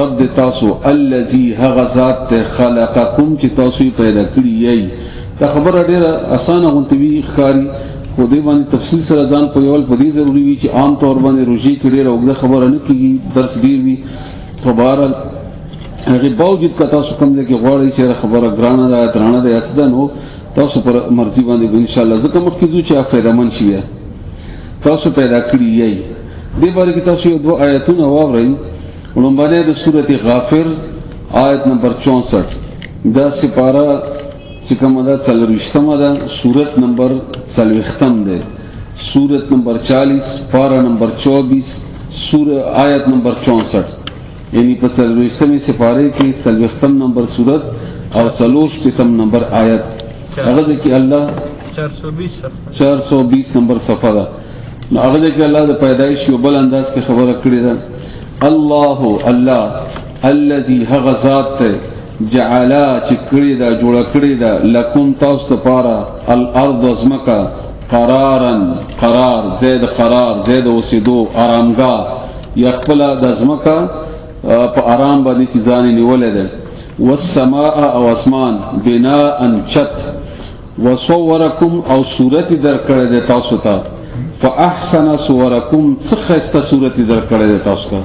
رب تاسو الذي هغه ذات ته خلقکم چې تاسو پیدا کړی یې. دا خبره ډیره اسانه غونټوي ښکاری، خو دې باندې تفصیل سره ځان په یول په دې ضروری وي چې عام طور باندې روزي کې ډیره وګړه خبره نه کیږي، درس ډیر وي. خو بهرحال هغه باوجود که تاسو کوم ځای کې غواړئ چې خبره ګرانه ده درانه ده اصلا نو تاسو پر مرضی باندې ان شاء الله ځکه مخکې ځو چې فائدہ من شي. تاسو پیدا کړی یې دې باره کې تاسو یو دوه آیتونه واورئ. ولومبانه د سورته غافر آیت نمبر 64 دا سپاره چې کومه ده څلورویشتمه ده، سورت نمبر څلوېښتم ده، سورت نمبر 40 پارا نمبر 24 سورہ آیت نمبر 64، یعنی په څلورویشتمه سپاره کې څلوېښتم نمبر سورت او 40 نمبر آیت. هغه کې الله 420 نمبر صفحه ده. نو هغه کې الله د پیدایش یو بل انداز کې خبره کړې ده. الله الذي هغه ذات جعل چې کړی دا جوړ کړی دا لکم تاسو ته پاره الارض ازمکا قرار زید اوسېدو آرامګاه یخپل د ازمکا په آرام باندې چې ځان نیولې ده. والسماء او اسمان بناء چت وصورکم او صورت در کړی ده تاسو ته فاحسن صورکم څخه صورت در کړی ده تاسو ته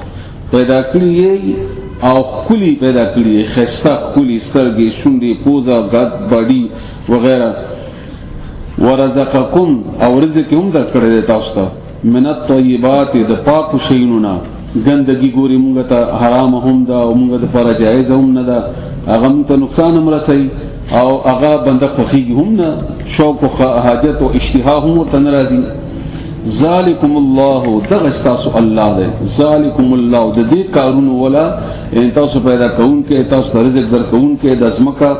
پیدا کړی او خلی پیدا کړی خسته خلی سترګې شونډې پوزه غد باډي وغیرہ. ورزقکم او رزق هم در کړی تاسو ته من الطیبات د پاک شیونو نه. ګندګي ګوري مونږ ته حرام هم ده او مونږ ته پر جایز هم نه ده، هغه مونږ ته نقصان هم رسي او هغه بنده خوخيږي هم نه، شوق او حاجت او اشتها هم ورته ناراضي. ذالکم الله دغستاسو الله دې ذالکم الله د دې کارونو ولا ان تاسو پیدا کون کې تاسو رزق در کون کې د ازمکا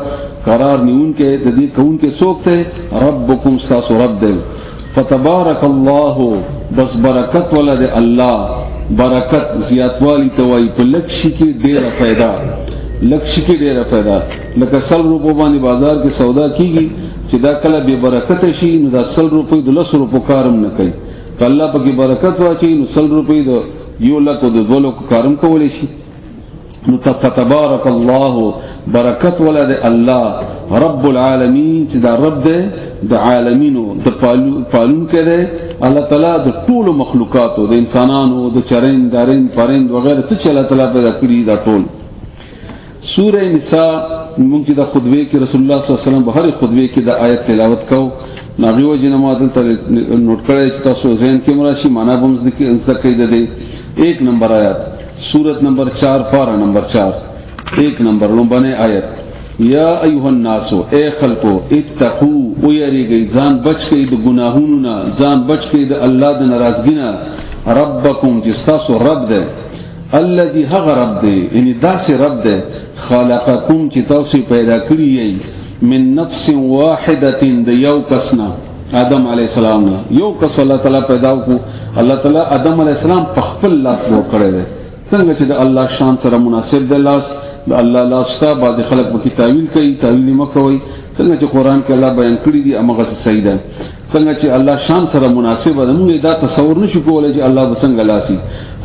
قرار نیون کې د دې کون کې څوک ته ربکم تاسو رب دې. فتبارک الله بس برکت ولا دې الله برکت زیاتوالی توای په لکشي کې ډیره फायदा لکشي کې ډیره फायदा. لکه 100 روپو باندې بازار کې سودا کیږي چې دا کله به برکت شي نو دا 100 روپو د 100 روپو کارم نه کوي. الله پکې برکت واچي نو 100 روپۍ د 1 لک او د 2 لک کارم کولای شي. نو تبارک الله برکت ولد الله رب العالمین چې دا رب دې د عالمینو د پالون کړي الله تعالی د ټول مخلوقاتو د انسانانو د چرند دارین پرند وغیرہ څه الله تعالی پیدا کړی دا ټول. سورہ نساء مونږ د خطبه کې رسول الله صلی الله علیه وسلم په هر خطبه کې د آیت تلاوت کو ناغیو جنما دلته نوٹ کړی چې تاسو ذهن کې مراشي معنا به ذکر دی. 1 نمبر آیت سورت نمبر 4 پارا نمبر 4 1 نمبر لومبنه آیت. یا ایها الناس اے خلقو اتقوا ويریږئ ځان بچ کړئ د ګناهونو نه، ځان بچ کړئ د الله د ناراضګۍ نه. ربکم چې تاسو رب دی الذي هغه رب دی یعنی داسې رب دی خلقکم چې تاسو پیدا کړی یې من نفس واحده د یو کسنا آدم علی السلام نه. یو کس الله تعالی پیدا وکړو. الله تعالی آدم علی السلام په خپل لاس جوړ کړی دی. څنګه چې د الله شان سره مناسب دی لاس د الله لاس ته بعض خلک په تعویل کوي، تعویل مکوئ. څنګه چې قرآن کې الله بیان کړی دی هغه صحیح ده. څنګه چې الله شان سره مناسب ده موږ دا تصور نشو کولای چې الله څنګه لاسي.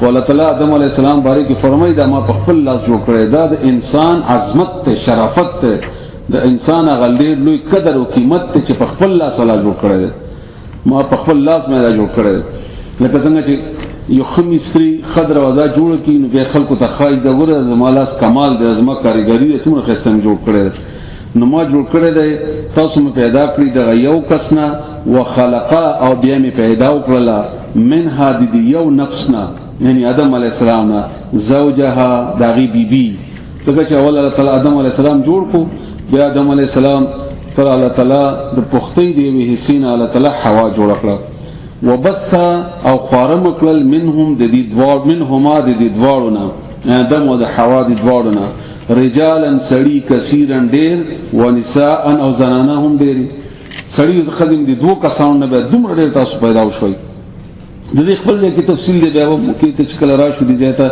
الله تعالی آدم علی السلام باره کې فرمایي دا ما په خپل لاس جوړ کړی. دا د انسان عظمت ته شرافت ته د انسان غلډیر لوی قدر او قیمت ته چې په خپل لاس الله جوړ کړی. ما په خپل لاس مې دا جوړ کړی. لکه څنګه چې یو خمیسري خضر ودا جوړ کړي نو به خلکو ته خای دا ګوره زمالاس کمال د زما کاریګری د څومره خسم جوړ کړی. نو ما جوړ کړی دی تاسو مې پیدا کړی د یو کسنا وخلقا او بیا مې پیدا وکړه منها د یو نفسنا یعنی آدم علی السلام نه زوجها داغي بیبي. څنګه چې اول الله تعالی آدم علی السلام جوړ کو بیا آدم علی السلام سره الله تعالی د پختې دی وی حسین الله تعالی حوا جوړ کړه. وبث او خارم کړل منهم د دې دوار منهما د دې دوارونه آدم او د حوا د دوارونه رجالا سړی کثیرن ډیر و نساء او زنانه هم ډیر. سړی خدم دي دوه کسانو نه به دومره ډیر تاسو پیدا وشوي. د دې خپل کې تفصیل دی بیا مو کې ته چکل راشو دي ځای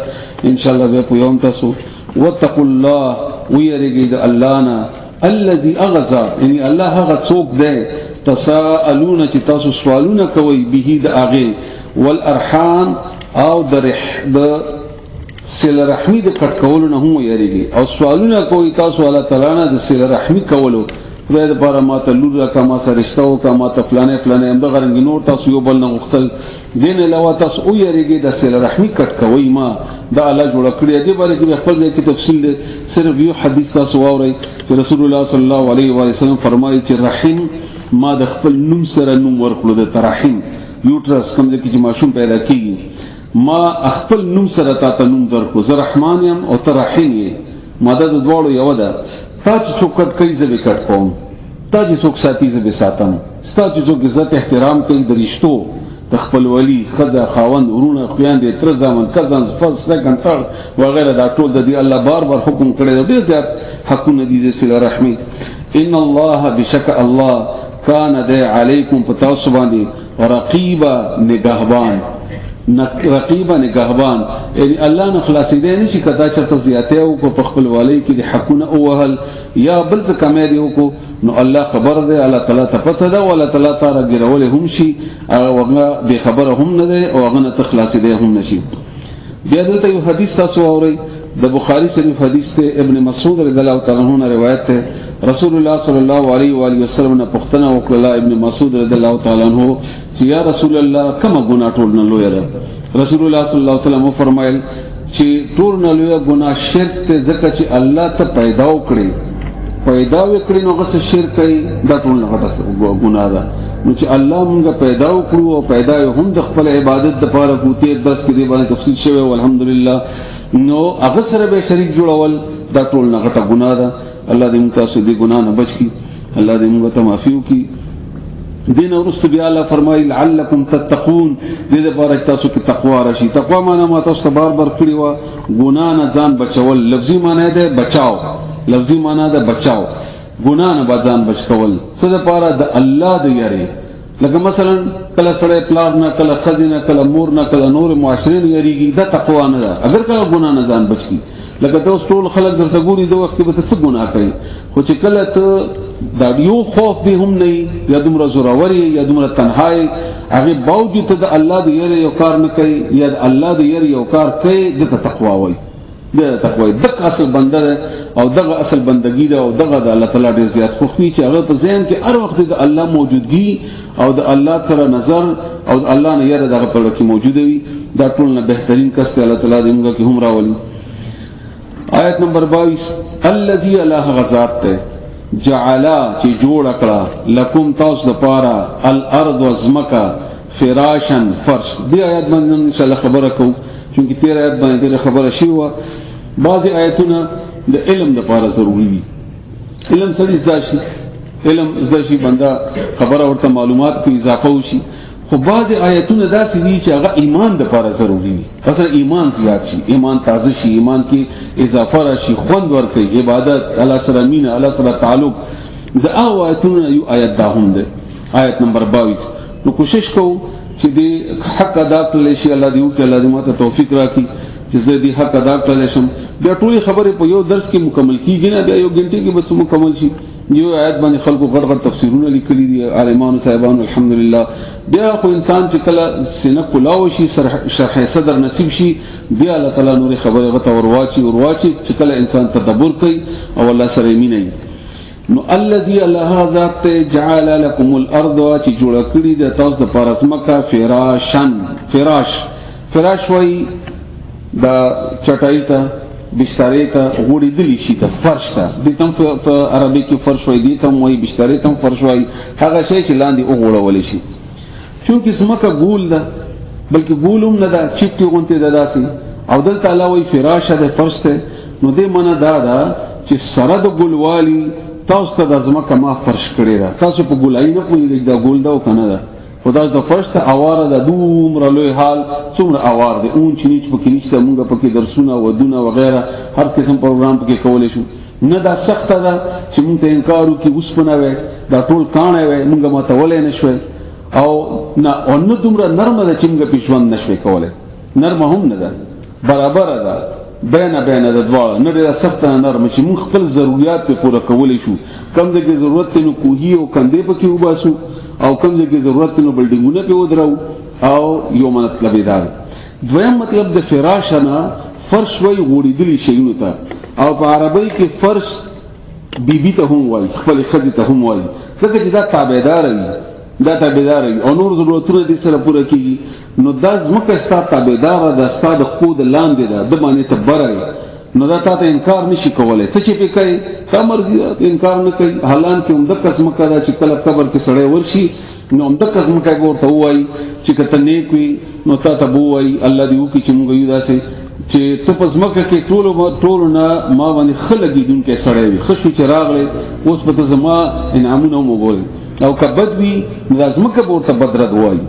ان شاء الله به پویوم تاسو. واتقوا الله ويرجي الله نه الذي اغزا یعنی الله هغه څوک دی تساءلون چې تاسو سوالونه کوي به د هغه والارحام او د صله رحمی د کټ کولو نه هم یریږي او سوالونه کوي تاسو الله تعالی نه د صله رحمی کولو خدای د بار ما ته لور کا ما سره رشتہ او کا ما ته فلانه هم د غرنګ نور تاسو یو بل نه غختل دین علاوه تاسو او یریږي د صله رحمی کټ کوي ما دا الله جوړ کړی دی باندې کې خپل ځای کې تفصیل دی صرف یو حدیث تاسو واورئ چې رسول الله صلی الله علیه و سلم فرمایي چې رحم ما د خپل نوم سره نوم ورکړو د ترحم یوټرس کوم ځای کې چې ماشوم پیدا کیږي ما خپل نوم سره تاسو نوم درکو زه رحمان یم او ترحیم یې مدد دواړو یو ده تا چې څوک کټ کوي زه به کټ کوم تا چې څوک ساتي زه به ساتم ستا چې څوک عزت احترام کوي د رشتو د خپل ولی خزه خاوند ورونه خويندې تر ځامن کزن فرست سکند ثرد وغیرہ دا ټول د دې الله بار بار حکم کړی دی ډېر زیات حقونه دي د صله رحمی ان الله بشک الله کان د علیکم پتاسو باندې رقیبا نگهبان رقیبا نگهبان یعنی الله نه خلاصې دی نه چې کدا چرته زیاته او په خپل والی کې د حقونه او وهل یا بل څه کمې دی او نو الله خبر دی الله تعالی ته پته ده او الله تعالی تعالی ګرول هم شي او هغه به خبره هم نه دی او هغه نه تخلاصې دی هم نشي بیا دلته یو حدیث تاسو اورئ د بخاری شریف حدیث ته ابن مسعود رضی الله تعالی عنہ روایت ده رسول الله صلی الله علیه و آله وسلم نه پوښتنه وکړه ابن مسعود رضی الله تعالی عنہ چې یا رسول الله کومه ګناه ټول نه لوی ده رسول الله صلی الله علیه وسلم فرمایل چې ټول نه لوی ګناه شرک ته ځکه چې الله ته پیدا وکړي نو غس شرک کوي دا ټول نه غټه ګناه ده نو چې الله مونږه پیدا وکړو او پیدا هم د خپل عبادت لپاره کوته درس کې دی باندې تفصیل شوی والحمدلله نو هغه سره به شریک جوړول دا ټول نه غټه ګناه ده الله دې موږ تاسو دې ګناه نه بچ کړي الله دې موږ ته معافي وکړي دین اورست بیا الله فرمایي لعلکم تتقون دې لپاره تاسو کې تقوا راشي تقوا معنا ما تاسو بار بار کړی و ګناه نه ځان بچول لفظي معنی ده بچاو لفظي معنی ده بچاو ګناه نه ځان بچ کول څه لپاره د الله د یاري لکه مثلا کله سره پلار نه کله خزینه کله مور نه کله نور معاشرین یریږي دا تقوا نه ده اگر کله ګناه نه ځان بچ کی لکه تاسو ټول خلک درته ګوري د وخت به څه ګناه کوي خو چې کله ته دا یو خوف دی هم نه یا دومره زوروري یا دومره تنهایی هغه باوجود ته د الله د یری یو کار نه کوي یا د الله د یری یو کار کوي د تقوا وای د تقوا دغه اصل بنده او دغه اصل بندگی ده او دغه د الله تعالی ډیر زیات خوخي چې هغه په ذهن کې هر وخت د الله موجودګي او د الله سره نظر او د الله نه یره دغه په لکه موجود وي دا ټول نه بهترین کس ته الله تعالی دې موږ کې هم راولي آیت نمبر 22 الذي الله غزاد ته جعل چې جوړ کړه لکم تاسو لپاره الارض وزمکا فراشن فرش دې آیت باندې ان شاء الله خبره کوم چې 13 آیت باندې خبره شي و بعضی آیتونه د علم لپاره ضروری دي علم سړي زاشي علم زاشي بندا خبره ورته معلومات په اضافه وشي خو بعضی آیتونه داسې دي چې هغه ایمان لپاره ضروری دي مثلا ایمان زیات شي ایمان تازه شي ایمان کې اضافه راشي خوند ورکړي عبادت الله سره مینه الله سره تعلق د آیتونه یو آیت دا هم ده آیت نمبر 22 نو کوشش کوو چې د حق ادا کړل شي الله دې وکړي الله دې ماته توفیق راکړي چې زه دې حق ادا کړل شم بیا ټولې خبرې په یو درس کې مکمل کیږي نه بیا یو غنټه کې بس مکمل شي یو آیت باندې خلکو غړ غړ تفسیرونه لیکلي دي عالمانو صاحبانو الحمدلله بیا خو انسان چې کله سینه کلاو شي شرح صدر نصیب شي بیا الله تعالی نور خبره غته ورواچي چې کله انسان تدبر کوي او الله سره مینه نو الذي الله ذات جعل لكم الارض چې جوړ کړی د تاسو د پارسمکا فراش وای دا چټای ته بسترې ته غوړې دلی شي ته فرش ته د تم په عربي کې فرش وای دي تم وای بسترې تم فرش وای هغه شی چې لاندې وګوړول شي چونکه سمکه ګول ده بلکې ګولم نه ده چپټي غونته ده داسي او دلته الله وای فراش ده فرش ته نو دې معنا دا چې سره د ګولوالي تاسو ته د ځمکه ما فرش کړی ده تاسو په ګولای نه کوی دا ګول ده او کنه ده خدای د فرشت اواره د دومره لوی حال څومره اوار دي اون چې نیچ پکې نشته مونږ پکې درسونه ودونه وغیرہ هر قسم پروګرام پکې کولای شو نه دا سخت ده چې مونږ ته انکار وکړي اوس پناوي دا ټول کانه وي مونږ ماته ولې نشوي او نه اون دومره نرمه ده چې مونږ پښوند نشوي کولای نرمه هم نه ده برابر ده بینه د دواړه نه ډیره سخت نرمه چې مونږ خپل ضرورت په پوره کولای شو کم ځکه ضرورت نو کوهي او کندې پکې وباسو او کوم ځای کې ضرورت نو بلډینګونه په ودرو او یو مطلب دی دویم مطلب د فراش نه فرش وای غوړېدلی شیونو ته، او په عربی کې فرش بیبي ته هم وای، خپل ښځې ته هم وای، ځکه چې دا تابعدار وي او نور ضرورتونه دې سره پوره کیږي. نو دا ځمکه ستا تابعدار ده، ستا د خو د لاندې ده، د باندې ته بره، نو دا تا ته انکار نشي کولای. څه چې پې کوي تا مرضي ده، انکار نه کوي. حالان کې همدغه ځمکه ده چې کله قبر کې سړی ورشي نو همدغه ځمکه به ورته ووایي چې که ته نیک وي نو تا ته به ووایي الله دې وکړي چې موږ یو داسې چې ته په ځمکه کې ټولو نه ما باندې ښه لګېدونکی سړی وي، ښه شو چې راغلی، اوس به ته زما انعامونه هم وګورې. او که بد وي نو دا ځمکه به ورته بد رد ووایي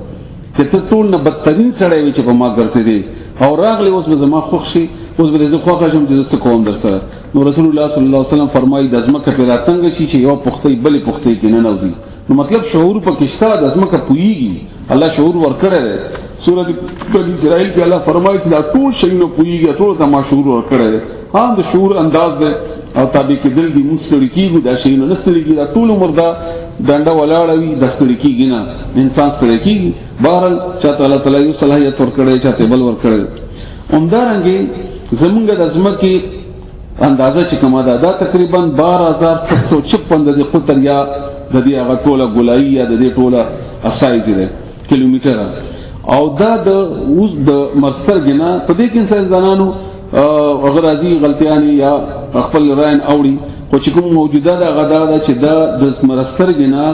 چې ته ټول نه بدترین سړی وي چې په ما ګرځېدې او راغلی، اوس به زما خوښ شي، اوس به زه خوښه شم چې زه څه کوم در سره. نو رسول الله صلی الله علیه وسلم فرمایي د ځمکه پرې راتنګه شي چې یوه پختۍ بلې پختۍ کې ننوځي. نو مطلب شعور پکې شته، د ځمکه پوهېږي، الله شعور ورکړی دی. سورۃ بنی اسرائیل کې الله فرمایي چې دا ټول شیونه پوهېږي، ټولو ته ما شعور ورکړی دی. د شعور انداز دی او تابع کېدل دي. موږ ستړي کېږو، دا شیونه نه ستړي کېږي، دا ټول عمر دا ډنډه ولاړه وي، دا ستړي کېږي نه، انسان ستړی کېږي. بهرحال چاته الله تعالی یو صلاحیت ورکړی، چاته بل ورکړی. همدارنګې زمونږ د ځمکې اندازه چې کومه ده دا تقریبا 12756 د دې قطر یا د دې هغه ټوله ګولایي یا د دې ټوله سایز دی کیلومتره. او دا د اوس د مرسترګې نه په دې کې انسانانو غرازي غلطیانی یا خپل راین اوړي، خو چې کوم موجوده ده غدا ده چې دا د مرسترګې نه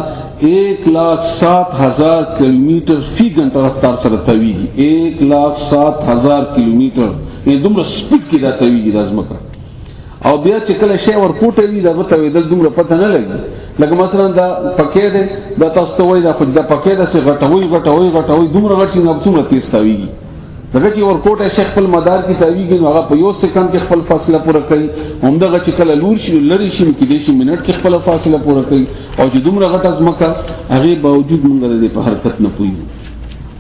1,07,000 کیلومتر فی غنټه رفتار سره تویږي. 1,07,000 کیلومتر یعنی دومره سپیډ کې دا تویږي د ځمکه. او بیا چې کله شی ورکوټه وي دا به تویدل دومره پته نه لګي. لکه مثلا دا پکې دی، دا تاسو ته وایي دا خو دا پکې ده چې غټوي دومره غټ چې دومره تیز تویږي. دغه چې ورکوټه شی خپل مدار کې تویږي نو هغه په یو سکند کې خپل فاصله پوره کوي. همدغه چې کله لور شي لري شي کېدای شي منټ کې خپل فاصله پوره کوي. او چې دومره غټه ځمکه هغې باوجود موږ د دې په حرکت نه پوهېږو.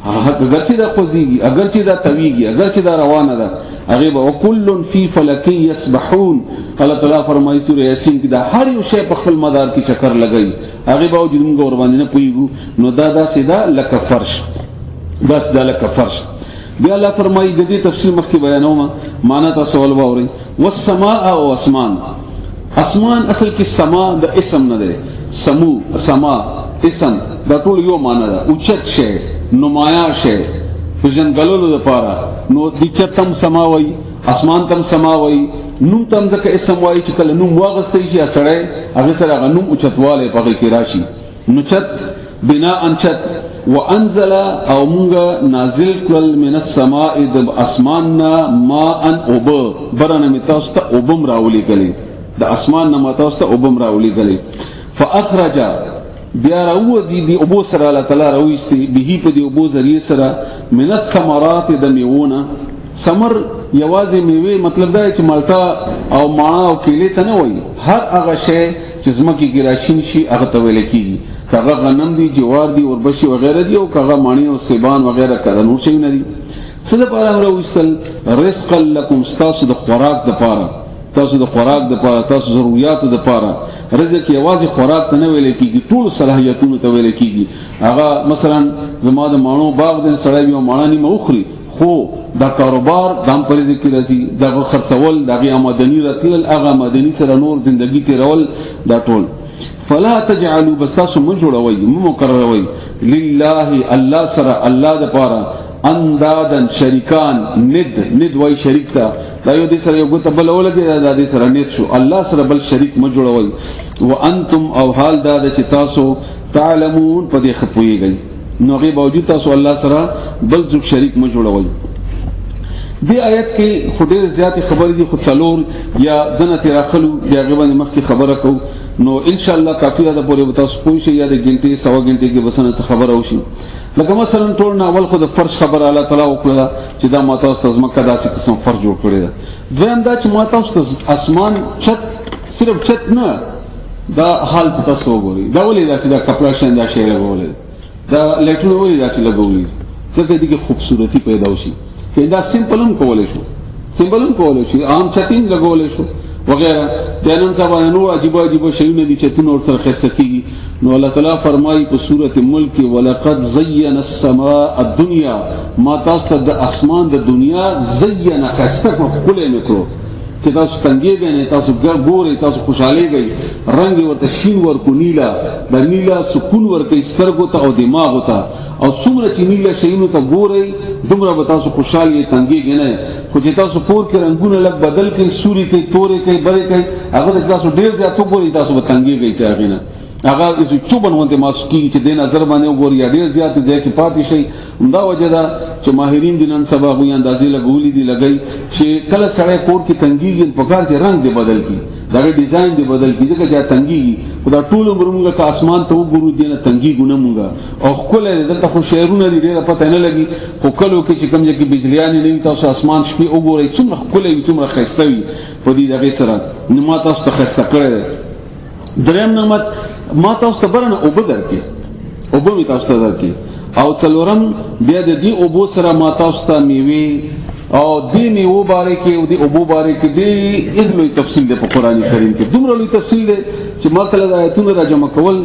اگر چې دا خوځېږي، اگر چې دا تویږي، اگر چې دا روانه ده، هغې به وکل فی فلک یسبحون. الله تعالی فرمایي سورې یاسین کې دا هر یو شی په خپل مدار کې چکر لګوي، هغې باوجود موږ ورباندې نه پوهېږو. نو دا داسې ده لکه فرش، داسې ده لکه فرش. بیا الله فرمایي د دې تفصیل مخکې بیانوم، معنا تاسو ول واورئ. والسماء او اسمان، اسمان اصل کې سما د اسم نه دی، سمو سما اسم دا ټول یو معنا ده، اوچت شی، نمایاں شی، پیجندلولو دپاره. نو دې چتم سما وایي، اسمان تم سما وایي، نوم تم ځکه اسم وایي چې کله نوم واغستی شي سړی هغې سره هغه نوم اوچتوالی په هغې کې راشي. نو چت بناء چت. وانزل او مونږ نازل کړل من السماء د اسمان نه ماء اوبه، برنه مې تاسو ته اوبم راولېږلې، د اسمان نه ما تاسو ته اوبم راولېږلې. فاخرج بیا راوځي دې اوبو سره الله تعالی راویستې به په دې اوبو ذریعې سره من الثمرات د میوونه. ثمر یوازې میوې مطلب دا چې مالټا او ماڼه او کیلې ته نه وایي، هر هغه شی چې ځمکې کې راشین شي هغه ته ویل کېږي. کاغه غنم دی، جوار دی، اوربشي وغیرہ دی، او کاغه مانی او سیبان وغیرہ کله نور شي نه دي. څه لپاره امر وصل رزق لكم، تاسو د خوراک د پاره، تاسو د خوراک د پاره، تاسو ضرورت د پاره. رزق یوازې خوراک ته نه ویل کېږي، ټول صلاحیتونو ته ویل کېږي. هغه مثلا زما د مانو باغ د سړی یو ماڼه نیمه وخوري، خو دا کاروبار دام پر ذکر راځي، دا خرڅول، دا آمدنی راتلل، هغه آمدنی سره نور زندگی تیرول، دا ټول. فلا تجعلوا بساسو مجوړوي مقرروي لله الله سره، الله د پاره اندادن شریکان، ند وای شریک تا دا یو دې سره یو ګوت بل ولګي دا دې سره نیت شو، الله سره بل شریک مجوړوي. وانتم او حال دا چې تاسو تعلمون په دې خپويږئ، نو غي باوجود تاسو الله سره بل څوک شریک مجوړوي. دی آیت کې خډیر زیاتې خبرې دي، خو څلور یا ځنه تیراخلو بیا غیبه مخکې خبره کو. نو ان شاء الله کافی ده پورې تاسو پوه شئ، یا د غنټې سوا غنټې کې بسنه خبره وشي. لکه مثلا ټول نه اول خو د فرش خبر الله تعالی وکړه چې دا ما تاسو ته ځمکه داسې قسم فرش جوړ کړی ده. دویم دا چې ما تاسو ته اسمان چت، صرف چت نه، دا حال تاسو وګورئ، دا ولې داسې دا کپړه شان دا شی لګولې، دا لیټر ولې داسې لګولې، ځکه دې کې خوبصورتی پیدا وشي. دا سمپلم کولای شو، عام چتین لګولای شو وغیرہ. د نن سبا نو عجیب شیونه دي چې تاسو ور سره خسته کیږي. نو الله تعالی فرمایي په سورۃ ملک ولقد زینا السماء الدنيا، ما تاسو د اسمان د دنیا زینا خسته کولې نکړو چې تاسو تنګي غنه، تاسو ګوري، تاسو خوشاله غي، رنگ ورته شین ورکو نیلا، د نیلا سکون ورکې سترګو ته او دماغ ته، او څومره چې نیلا شینو ته ګوري دومره به تاسو خوشاله تنګي غنه. خو چې تاسو کور کې رنگونه لګ بدل کې، سوري کې، تورې کې، بلې کې، هغه تاسو ډیر زیات ګوري، تاسو به تنګي غي ته غنه. هغه چې چوبن ونته ماسکی چې د نظر باندې وګوري ډیر زیات ځای کې پاتې شي. همدا وجه ده چې ماهرین دي نن سبا غوي اندازې لګولې دي لګي چې کله سړی کور کې تنګيږي په کار چې رنگ دی بدل کی، دا ډیزاین دی بدل کی، ځکه چې تنګيږي خدا ټول عمر موږ که اسمان ته وګورو دي نه تنګي ګونه موږ او خپل دلته خو شهرونه دي ډیره پته نه لګي، خو کلو کې چې کوم ځای کې بجلیان نه وي تاسو اسمان شپې وګورئ څومره خپل وي څومره خسته وي په دې دغه سره نو ما تاسو ته خسته کړی. دریم نعمت ما تاسو ته برنه او بدر کې او به تاسو ته درکې، او څلورم بیا د دې او بو سره ما تاسو ته میوي او دې میوه باره کې او دې او بو باره کې دې اذلوی تفصیل ده په قران کریم کې، دومره لوی تفصیل ده چې ما کله د آیتونو راجمع کول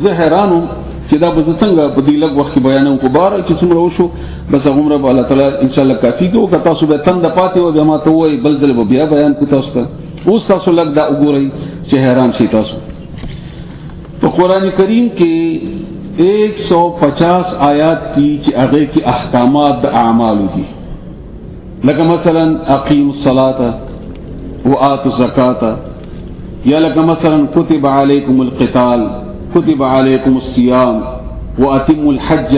زه حیرانم چې دا به څنګه په دې لږ وخت بیانوم. کو بار چې څومره وشو بس عمره به الله تعالی ان شاء الله کافی کو که تاسو به تند پاتې او بیا ما ته وای بل ځل به بیا بیان کو تاسو ته. اوس تاسو لږ دا وګورئ چې حیران شئ تاسو. په قران کریم کې 150 آیات دي چې هغه کې احکامات د اعمال دي، لکه مثلا اقیموا الصلاة وآتوا الزکاة، یا لکه مثلا کتب علیکم القتال، کتب علیکم الصیام واتموا الحج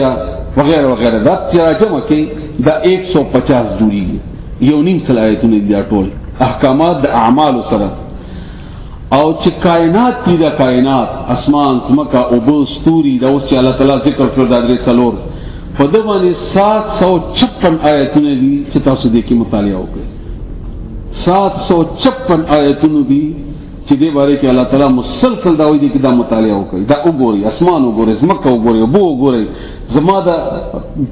وغیرہ وغیرہ. دا چې جمع کې دا 150 جوړیږي، یو نیم سل آیتونه دي ټول احکامات د اعمال سره. او چې کائنات دي، دا کائنات اسمان زمکا او بو ستوري، دا اوس چې الله تعالی ذکر کړ دا درې څلور په دې باندې 756 آیتونه دي چې تاسو دې کې مطالعه وکړئ. 756 آیتونه دي چې دې باره کې الله تعالی مسلسل دا وایي چې دا مطالعه وکړئ، دا وګورئ، اسمان وګورئ، زمکا وګورئ، بو وګورئ، زما د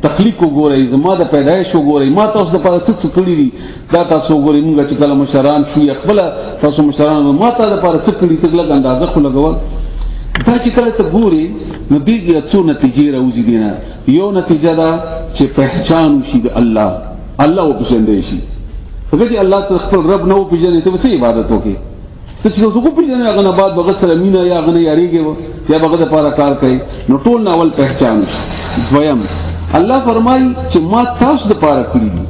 تخلیق وګورئ، زما د پیدایش وګورئ، ما تاسو د پاره څه کړی دي دا تاسو وګورئ. موږ چې کله مشران شو خپل تاسو مشران ما ته د پاره څه کړی ته لږ اندازه خو لګول. دا چې کله ته ګوري نو دې څو نتیجې راوځي دي نه. یو نتیجه دا چې پہچان شي د الله، الله او پېژندل شي. څنګه چې الله ته خپل رب نو پېژنې ته وسې عبادت وکړي، ته چې څوک پېژنې هغه نه بعد بغیر سره مینا یا هغه نه یاریږي یا بغیر لپاره کار کوي، نو ټول ناول پہچان. دویم الله فرمایي چې ما تاسو د پاره کړی دي،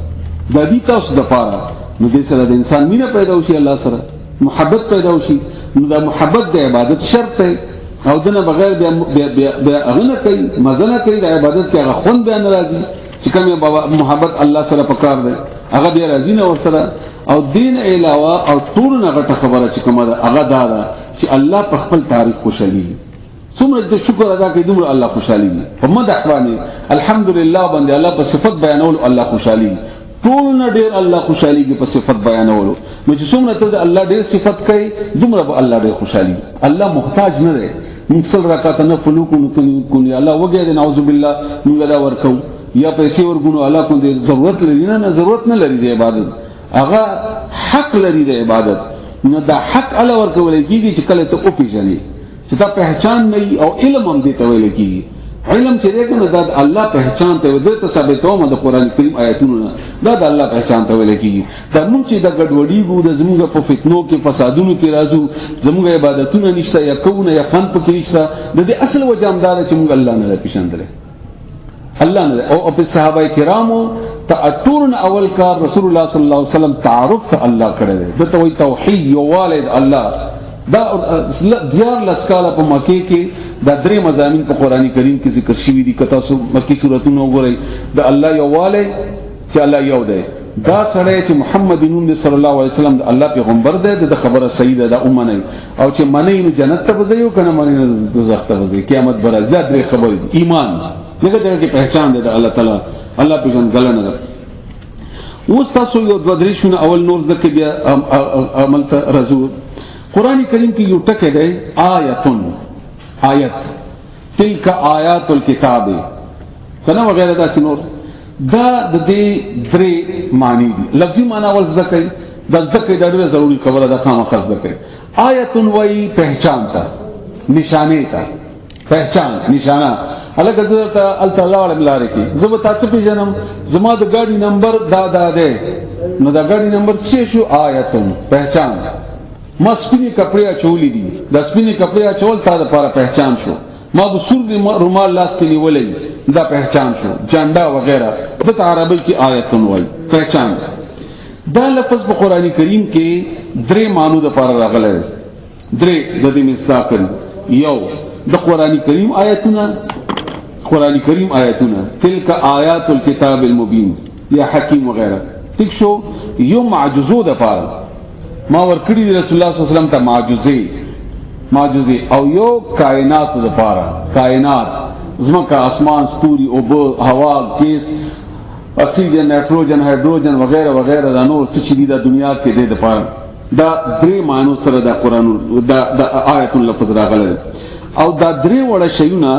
د دې تاسو د پاره، نو دې سره د انسان مینا پیدا وشي، الله سره محبت پیدا وشي. نو دا محبت د عبادت شرط دی او دنه بغیر بیا اغنه کوي، مزه نه کوي د عبادت کې هغه خون بیا ناراضي چې کومه محبت الله سره پکار دی هغه بیا راضي نه ور سره. او دین علاوه او ټول نه غټه خبره چې کومه ده هغه دا چې الله په خپل تعریف خوشالي، څومره د شکر ادا کوي دومره الله خوشالي. په مدح باندې الحمدلله باندې الله په صفت بیانول الله خوشالي، ټول نه ډیر الله خوشاليږي په صفت بیانولو. نو چې څومره ته الله ډیر صفت کوي دومره به الله ډیر خوشالي. الله محتاج نه دی. موږ سل رکعات نه فلوکو کوي الله وګړي نعوذ بالله موږ دا ورکو یا پیسې ورګونو الله کو دې ضرورت لري نه ضرورت نه لري د عبادت، هغه حق لري د عبادت. نو دا حق الله ورکول کیږي چې کله ته او پیژنې چې دا پہچان نه او علم هم دې ته ویل کیږي. علم چې دغه د الله پہچان ته ودته ثابتوم د قران کریم آیاتونو دا د الله پہچان ته ویل کیږي. دا موږ چې د ګډوډي وو د زموږ په فتنو کې فسادونو کې راځو، زموږ عبادتونه نشته یا کوونه یا فن پکې نشته، د دې اصل وجه هم دا چې موږ الله نه پېژندل، الله نه. او په صحابه کرامو ته ټول اول کار رسول الله صلی الله علیه وسلم تعارف ته الله کړی دی، د توحید توحید یو والد الله. دا دیار لسکاله په مکه کې دا درې مضامین په قران کریم کې ذکر شوی دي. کته سو مکی سوراتونه وګورئ د الله یو والد چې الله یو دی. دا سره چې محمد نون صلی الله علیه وسلم د الله پیغمبر دی، د خبره صحیح ده، د امنه او چې منی نو جنت ته وځي کنه منی نو دوزخ ته وځي، قیامت برز. دا درې خبرې ایمان دغه ځای کې پہچان ده د الله تعالی، الله پیژندل نه ده. اوس تاسو یو دوه درې شونه اول نور ځکه بیا عمل ته راځو. قرآن کریم کی یو ټکی دی آیتن، آیت تلک آیات الکتاب کنه وغیرہ دا سنور. دا د دې درې معنی دي. لفظي معنی ول ذکر د ذکر دا ډېر ضروری خبره ده، خامخا ذکر. آیتن وای پہچان تا، نشانه تا، پہچان نشانہ الګ حضرت الله علیه لاره کې زه به تاسو پیژنم زما د ګاډي نمبر دا ده نو دا ګاډي نمبر څه شو آیتن پہچان ما سپینې کپڑے اچولې دي د سپینې کپڑے اچول تا د لپاره پہچان شو ما بسور رومال لاس کې نیولې دا پہچان شو جانډا وغیرہ د عربی کې آیتن وای پہچان دا لفظ په قران کریم کې درې معنی د لپاره راغلی درې د دې مستقل یو د قران کریم آیتونه قران کریم آیتونه تلک آیات الكتاب المبین یا حکیم وغیرہ ٹھیک شو یو معجزو د پاره ما ورکړی دی رسول الله صلی الله علیه وسلم ته معجزه او یو کائنات د پاره کائنات زمکه اسمان ستوري او هوا گیس اکسیجن نایټروجن هایدروجن وغیرہ وغیرہ دا نور څه چې دی د دنیا کې د پاره دا درې معنی سره د قران د آیت لفظ راغلی او دا درې وړه شیونه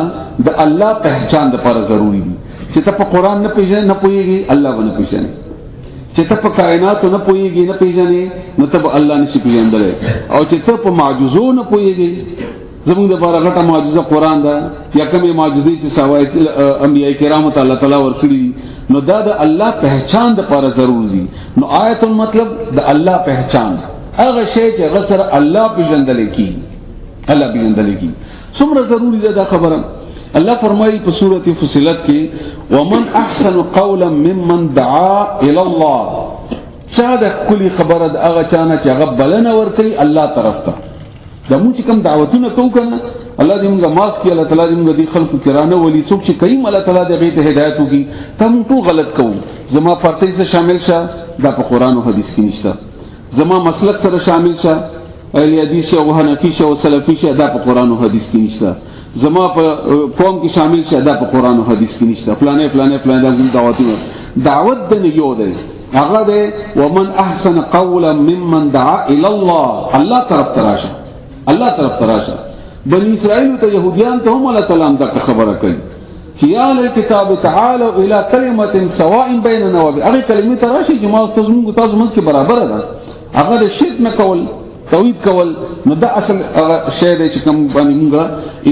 د الله پہچان د لپاره ضروری دي چې ته په قران نه پیژنې نه پوهیږي الله باندې پیژنې چې ته په کائنات نه پوهیږي نه پیژنې نو ته الله نشي پیژندل او چې ته په معجزو نه پوهیږي زموږ د لپاره غټه معجزه قران ده یا کومه معجزه چې سوایت انبیاء کرام ته الله تعالی ورکړي نو دا د الله پہچان د لپاره ضروری دي نو آیت مطلب د الله پہچان هغه شی چې غسر الله پیژندل کی الله پیژندل کی څومره ضروری ده دا خبره الله فرمایي په سورته فضیلت کې ومن احسن قولا ممن دعا الى الله چا د کلی خبره د هغه چانه چې هغه بلنه ورکي الله طرف ته د موږ کوم دعوتونه کوو کنه الله دې موږ معاف کړي الله تعالی دې موږ دې خلکو کرانه ولي څوک چې کوي الله تعالی دې ته هدایت وکړي تم ټول غلط کوو زما پرته سره شامل شه دا په قران او حدیث کې نشته زما مسلک سره شامل شه اهل حدیث او حنفی او سلفی شه دا په قران او حدیث کې نشته زما په قوم کې شامل شه دا په قران او حدیث کې نشته فلانه دا دعوتونه دعوت د یو ده هغه ده ومن احسن قولا ممن دعا الى الله الله طرف تراشه الله طرف تراشه بني اسرائیل ته يهوديان ته هم الله تعالی دا خبره کوي یا الکتاب تعالوا الى كلمه سواء بيننا وبين هغه کلمه تراشه چې ما تاسو موږ کې برابر ده هغه د شرک نه کول توحید کول نو دا اصل شی دی چې کوم باندې موږ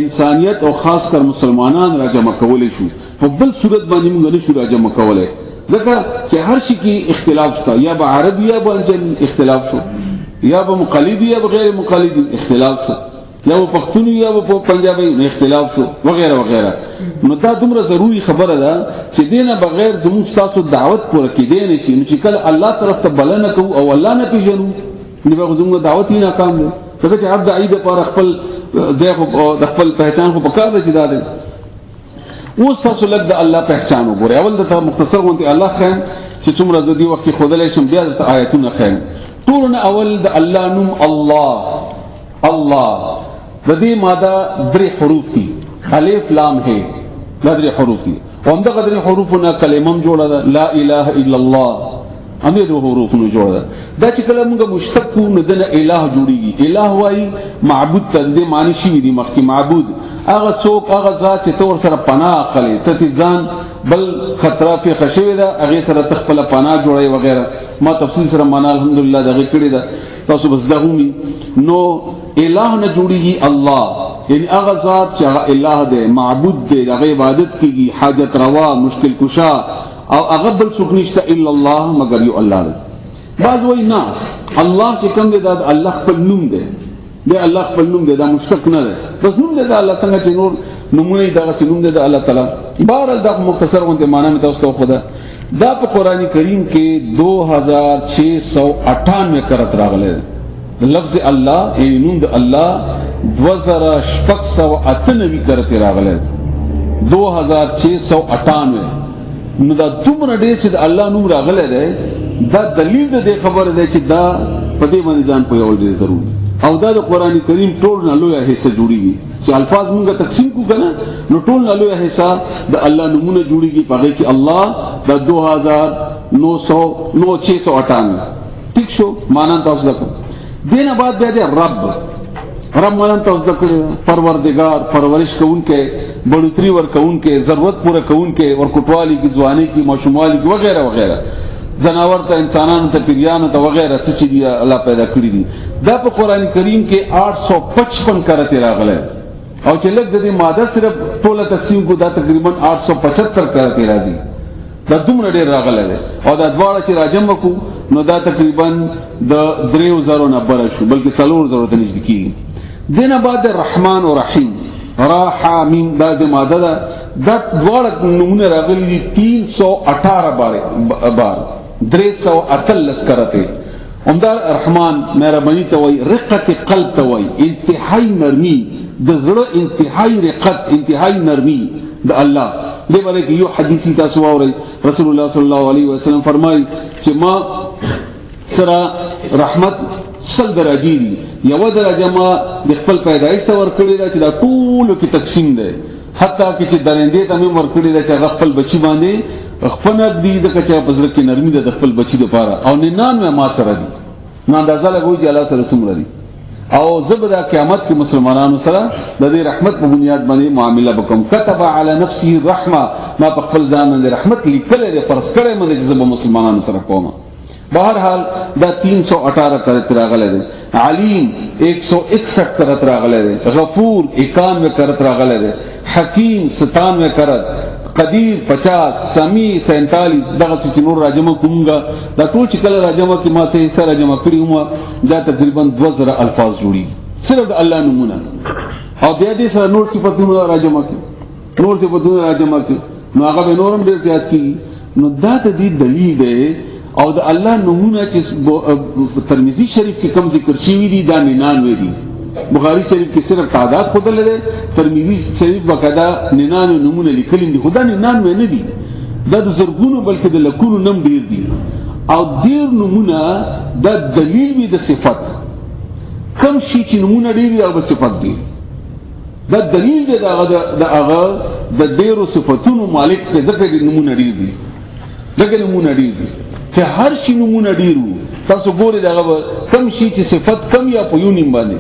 انسانیت او خاص کر مسلمانان را جمع کولای شو په بل صورت باندې موږ نشو را جمع کولای ځکه چې هر شي کې اختلاف شته یا به عربي یا به اختلاف شو یا به مقلد یا به غیر مقلد اختلاف شو یا به پښتون یا به پنجابي اختلاف شو وغیرہ وغیرہ نو دا دومره ضروری خبره ده چې دینه بغیر زموږ تاسو دعوت پوره کېدې نه شي چې کله الله طرف ته بلنه کوو او الله نه پیژنو نو به زموږ دعوت یې ناکام ده ځکه چې عبد عید پر خپل ځای خو د خپل پہچان خو پکار دی چې دا ده اوس تاسو لږ د الله پہچان وګورئ اول د مختصر غونډه الله خان چې څومره زدي وخت خودلې شم بیا د آیتونه خان ټول اول د الله نوم الله د دې ماده درې حروف دي الف لام ه دا درې حروف دي او همدا درې حروفونه کلمه جوړه ده لا اله الا الله هم دې حروفونه جوړه ده دا چې کله موږ مشتق نو د الہ جوړیږي الہ وای معبود ته دې معنی شي دي مخکې معبود هغه څوک هغه ذات چې تور سره پناه اخلي ته ځان بل خطر په خشوي ده هغه سره تخپل پناه جوړي وغیرہ ما تفصیل سره معنا الحمدلله دغه کړی ده تاسو بس دغومي نو الہ نه جوړیږي الله یعنی هغه ذات چې هغه الہ ده معبود ده هغه عبادت کیږي حاجت روا مشکل کشا او هغه بل څوک نشته الا الله مگر یو الله ده بعض وای نه الله چې کوم ده الله خپل نوم ده دی الله خپل نوم دی دا مشتق نه ده بس نوم دی دا الله څنګه چې نور نمونه دا نوم دی دا الله تعالی بهر دا مختصر غونډه معنا مې تاسو ته خدا دا په قران کریم کې 2698 کرت راغله لفظ الله یعنی نوم د الله 2698 کرت راغله 2698 نو دا دومره ډیر چې د الله نوم راغله ده دا دلیل ده خبره ده چې دا په دې باندې ځان په یو ډیر ضروري او دا د قران کریم ټول نه لوی حصہ جوړیږي چې الفاظ مونږه تقسیم کو کنه نو ټول نه لوی حصہ د الله نمونه جوړیږي پاره کې الله د 2998 ٹھیک شو معنا تاسو دکو دینه بعد بیا د رب معنا تاسو دکو پروردگار پرورش کوونکې بڑوتری ور کوونکې ضرورت پوره کوونکې ور کوټوالی کی ځواني کی ماشوموالی کی وغیرہ وغیرہ زناور ته انسانانو ته پیریانو ته وغیرہ څه چې دی الله پیدا کړی دي دا په قران کریم کې 855 کرته راغله او چې لږ د دې ماده صرف ټوله تقسیم کو دا تقریبا 875 کرته راځي دا دومره ډیر راغلی دی او دا دواړه چې راجمع کو نو دا تقریبا د 3000 نه بره شو بلکې 4000 ته نږدې کیږي. دینه بعد رحمان او رحیم رحمین دا د ماده دا دواړه نمونه راغلي دي 318 بار 318 کرته. همدا رحمان مهرباني ته وای، رقت قلب ته وای، انتهائی نرمي د زړه، انتهائی رقت، انتهائی نرمي د الله. دې باندې کې یو حدیث تاسو واورئ، رسول الله صلی الله علیه وسلم فرمایي چې ما سره رحمت سل درجې دي، یو درجه ما د خپل پیدایش ته ورکړې ده چې دا ټول کې تقسیم ده، حتی چې درندې ته مې ورکړې ده چې خپل بچی باندې خپل دې د کچا پزړه کې نرمي ده د خپل بچی لپاره، او 99 ما سره دي. ما اندازه لګوي چې الله سره څومره دي. او زبدا قیامت کې مسلمانانو سره د دې رحمت په بنیاد باندې معاملې وکم. كتب على نفسه الرحمه، ما په خپل ځان باندې رحمت لیکل لري، فرض کړی باندې چې زب مسلمانانو سره کوم. بہر حال دا 318 کرت راغله ده. علیم 161 کرت راغله ده. غفور 91 کرت راغله ده. حکیم 97 کرت، قدیر 50، سمیع 47. دغه چې نور راجمه کومګه دا ټول چې کله راجمه کې ما ته سره راجمه کړی ومه دا تقریبا 2000 الفاظ جوړي صرف د الله نمونه. او بیا دې سره نور صفاتونه راجمه کې، نور صفاتونه راجمه کې، نو هغه به نورم ډیر زیات کی. نو دا د دې دلیل دی. او د الله نمونه چې ترمذی شریف کې کوم ذکر شوی دي دا 99 دي. بخاری شریف کې صرف تعداد خود لري، ترمذی شریف وکدا 99 نمونه لیکل دي، خدا 99 نه دي، دا د زرګونو بلکې د لکونو نم ډیر دي. او ډیر نمونه د دلیل وي د صفات، کم شي چې نمونه ډیر دي او صفات دي، دا دلیل دی د هغه د ډیرو صفاتونو مالک ته ځکه د نمونه ډیر دي. دغه نمونه ډیر دي چې هر شي نمونه ډیرو. تاسو ګورئ دغه کم شي چې صفات کم یا په یو نیم باندې،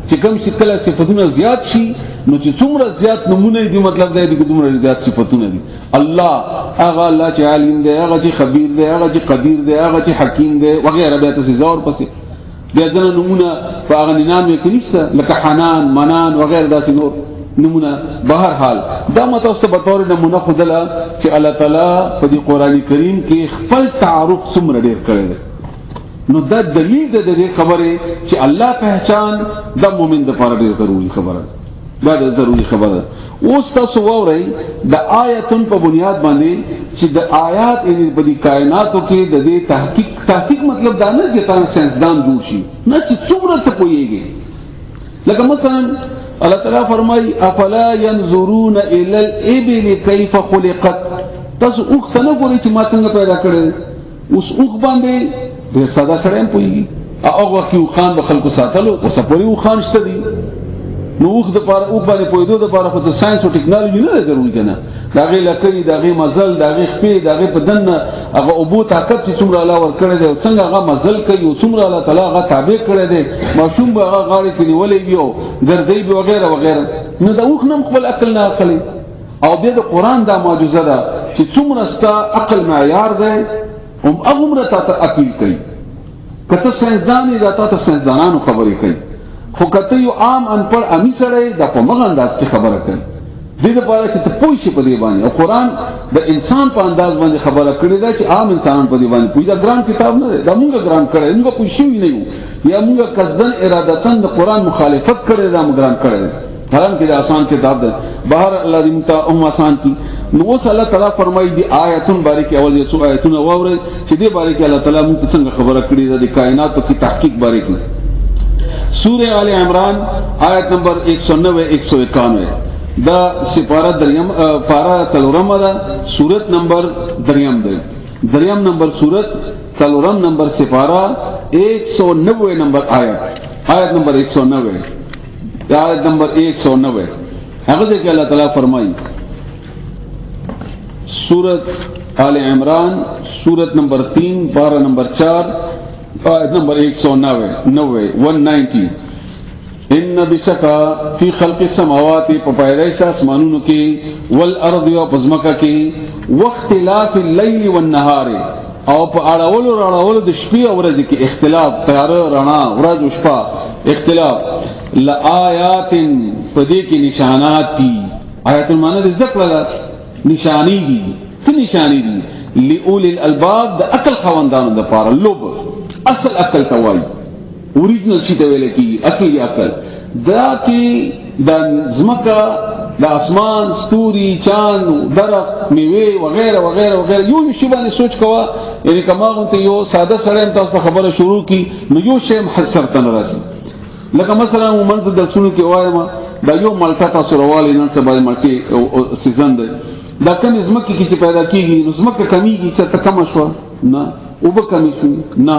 چې کوم چې کله صفاتونه زیات شي نو چې څومره زیات نمونه دي مطلب دا دی چې څومره زیات صفاتونه دي. الله هغه الله چې عالم دی، هغه چې خبير دی، هغه چې قدیر دی، هغه چې حکیم دی وغیرہ. بیا تاسو زور پسې بیا ځنه نمونه په هغه نام کې نشته لکه حنان، منان وغیرہ داسې نور نمونه. بهر حال دا متوسط به تور نمونه خدلا چې الله تعالی په دې قران کریم کې خپل تعارف څومره ډیر کړی دی. نو دا دلیل د دې خبره چې الله پہچان د مؤمن لپاره ډېر ضروری خبره ده. دا ضروری خبره ده. اوس تاسو وورئ د آیاتون په بنیاد باندې چې د آیات په دې کائناتو کې د دې تحقیق مطلب دا نه چې تاسو ساينسدان جوړ شي، نه چې څومره ته پوهیږي. لکه مثلا الله تعالی فرمایي افلا ينظرون الى الابل كيف خلقت. تاسو اوخ څنګه ګورئ چې ما څنګه پیدا کړل. اوس اوخ باندې ډېر ساده سره هم پوهیږي. هغه وخت یو خان به خلکو ساتلو او سپوري یو خان شته دي. نو اوخ د پاره اوخ باندې پوهېدو د پاره خو د ساينس او ټیکنالوژي نه ضروري کنه. داغه لکې داغه مزل داغه خپې داغه بدن هغه ابو طاقت چې څومره الله ور کړی دی، څنګه هغه مزل کوي او څومره الله تعالی هغه تابع کړی دی، ماشوم به هغه غاړي کې نیولې وي ګرځي به وغیرہ وغیرہ. نو دا اوخ نم خپل عقل نه اخلي. او بیا د قران دا معجزه ده چې څومره ستا عقل معیار دی هم هغه ته اپیل کوي. کته ساينسدان دا تاسو ساينسدانانو خبرې کوي، خو کته یو عام انپړ امي سره دا په مغه انداز کې خبره کوي. دې لپاره چې ته پوه شې په دې باندې. او قران د انسان په انداز باندې خبره کړې ده چې عام انسان په دې باندې پوه. دا ګرام کتاب نه دی، دا مونږه ګرام کړی، مونږه پوه شو نه یو، یا مونږه قصدن ارادتن د قران مخالفت کړی دا مونږ ګرام کړی. حالانکه دا آسان کتاب ده. بهر الله دې مونږ ته آسان کی. نو اوس الله تعالی فرمایي دی آیاتون باره کې اول یو آیاتونه واورئ چې دې باره کې الله تعالی موږ څنګه خبره کړې ده د کائنات په تحقیق باره کې. سورہ آل عمران آیت نمبر 190 191 دا سپارہ دریم پارا څلورم ده، سورت نمبر دریم ده، دریم نمبر سورت څلورم نمبر سپارہ 190 نمبر آیت نمبر 190 آیت نمبر 190. هغه ځکه الله تعالی فرمایي سورت آل عمران سورت نمبر 3 پارا نمبر 4 آیت نمبر 190 ان بشکا فی خلق السماوات په پیدایش اسمانونو کې والارض او پزماکه کې واختلاف الليل والنهار او په اړولو د شپې او ورځې کې اختلاف، تیار رڼا ورځ او شپه اختلاف لآیات پدې کې نشانات دي. آیات المعنی د ذکر نشانی دي. څه نشانی دي؟ لأولی الالباب د عقل خواندانو د پاره. لوب اصل عقل ته وایي، اوریجنل شي ته ویل کی اصلي عقل. دا کې د زمکه، د اسمان، ستوري، چاند، درخت، میوه وغیرہ وغیرہ وغیرہ یو شی باندې سوچ کوا. یعنی کما ته یو ساده سړی تاسو خبره شروع کی نو یو شی حسر تن راځي. لکه مثلا منځ د سونو کې وایم دا یو ملکه تاسو روالي نن سبا ملکه سیزن ده. دا کوم زمکه کې چې پیدا کیږي نو زمکه کمیږي چې کم شو نه او به کمی شو نه.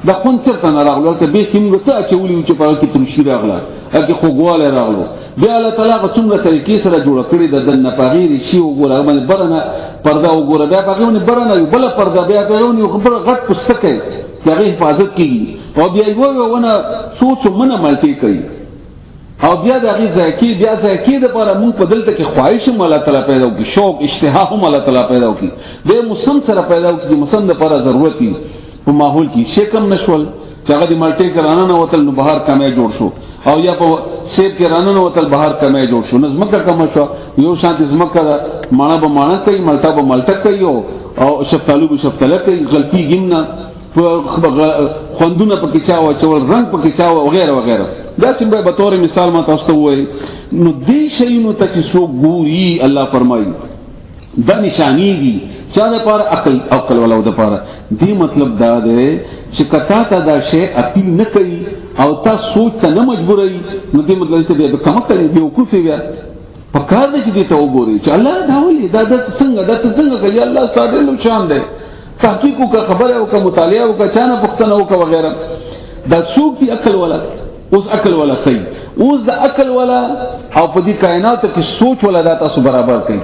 د خپل چرته نه راغلو ته به کوم څه چې ولي چې په کې تم شي راغله هغه خوګواله راغلو. بیا الله تعالی په څومره طریقې سره جوړ کړی د دنه پغیر شی وګوره باندې برنه پرده وګوره بیا پغیر نه برنه بل پرده بیا پغیر خبر غټ پستکه هغه حفاظت کیږي او بیا یو ونه سوچ منه ملکی کوي او بیا د هغه ځکه بیا ځکه د لپاره مونږ په دلته کې خواهش هم الله تعالی پیدا وکړي، شوق اشتها هم الله تعالی پیدا وکړي، به مسلم سره پیدا وکړي، مسلم د لپاره ضرورت دي په ماحول کې شکم نشول چې هغه د مالټې کرانه نه وتل نو بهر کمه جوړ شو او یا په سیب کرانه نه وتل بهر کمه جوړ شو. نظمکه کم شو یو شانت زمکه مانا به مانا کوي، مالټا به مالټا کوي او شفتالو به شفتاله کوي. غلطي ګمنه خوندونه پکې چاو چول رنگ پکې چاو وغیرہ وغیرہ. دا سیمه به تور مثال ما تاسو ته وایي نو دې شیونو ته چې سو ګوري الله فرمایي دا نشانی دي چا د پاره عقل ولا د پاره. دې مطلب دا دی چې کتا ته دا شی اپیل نه کوي او تاسو سوچ ته نه مجبورای نو دې مطلب ته به کوم کوي به وقوف بیا په کار دې چې ته وګوري چې الله دا ولي دا څنګه کوي. الله ستاسو له شان دی تحقیق کا خبره او کا مطالعه او کا چانه پختنه او کا وغیرہ. دا څوک دی عقل والا؟ اوس عقل والا خی اوس د عقل والا او په دې کائنات کې سوچ والا دا تاسو برابر کوي.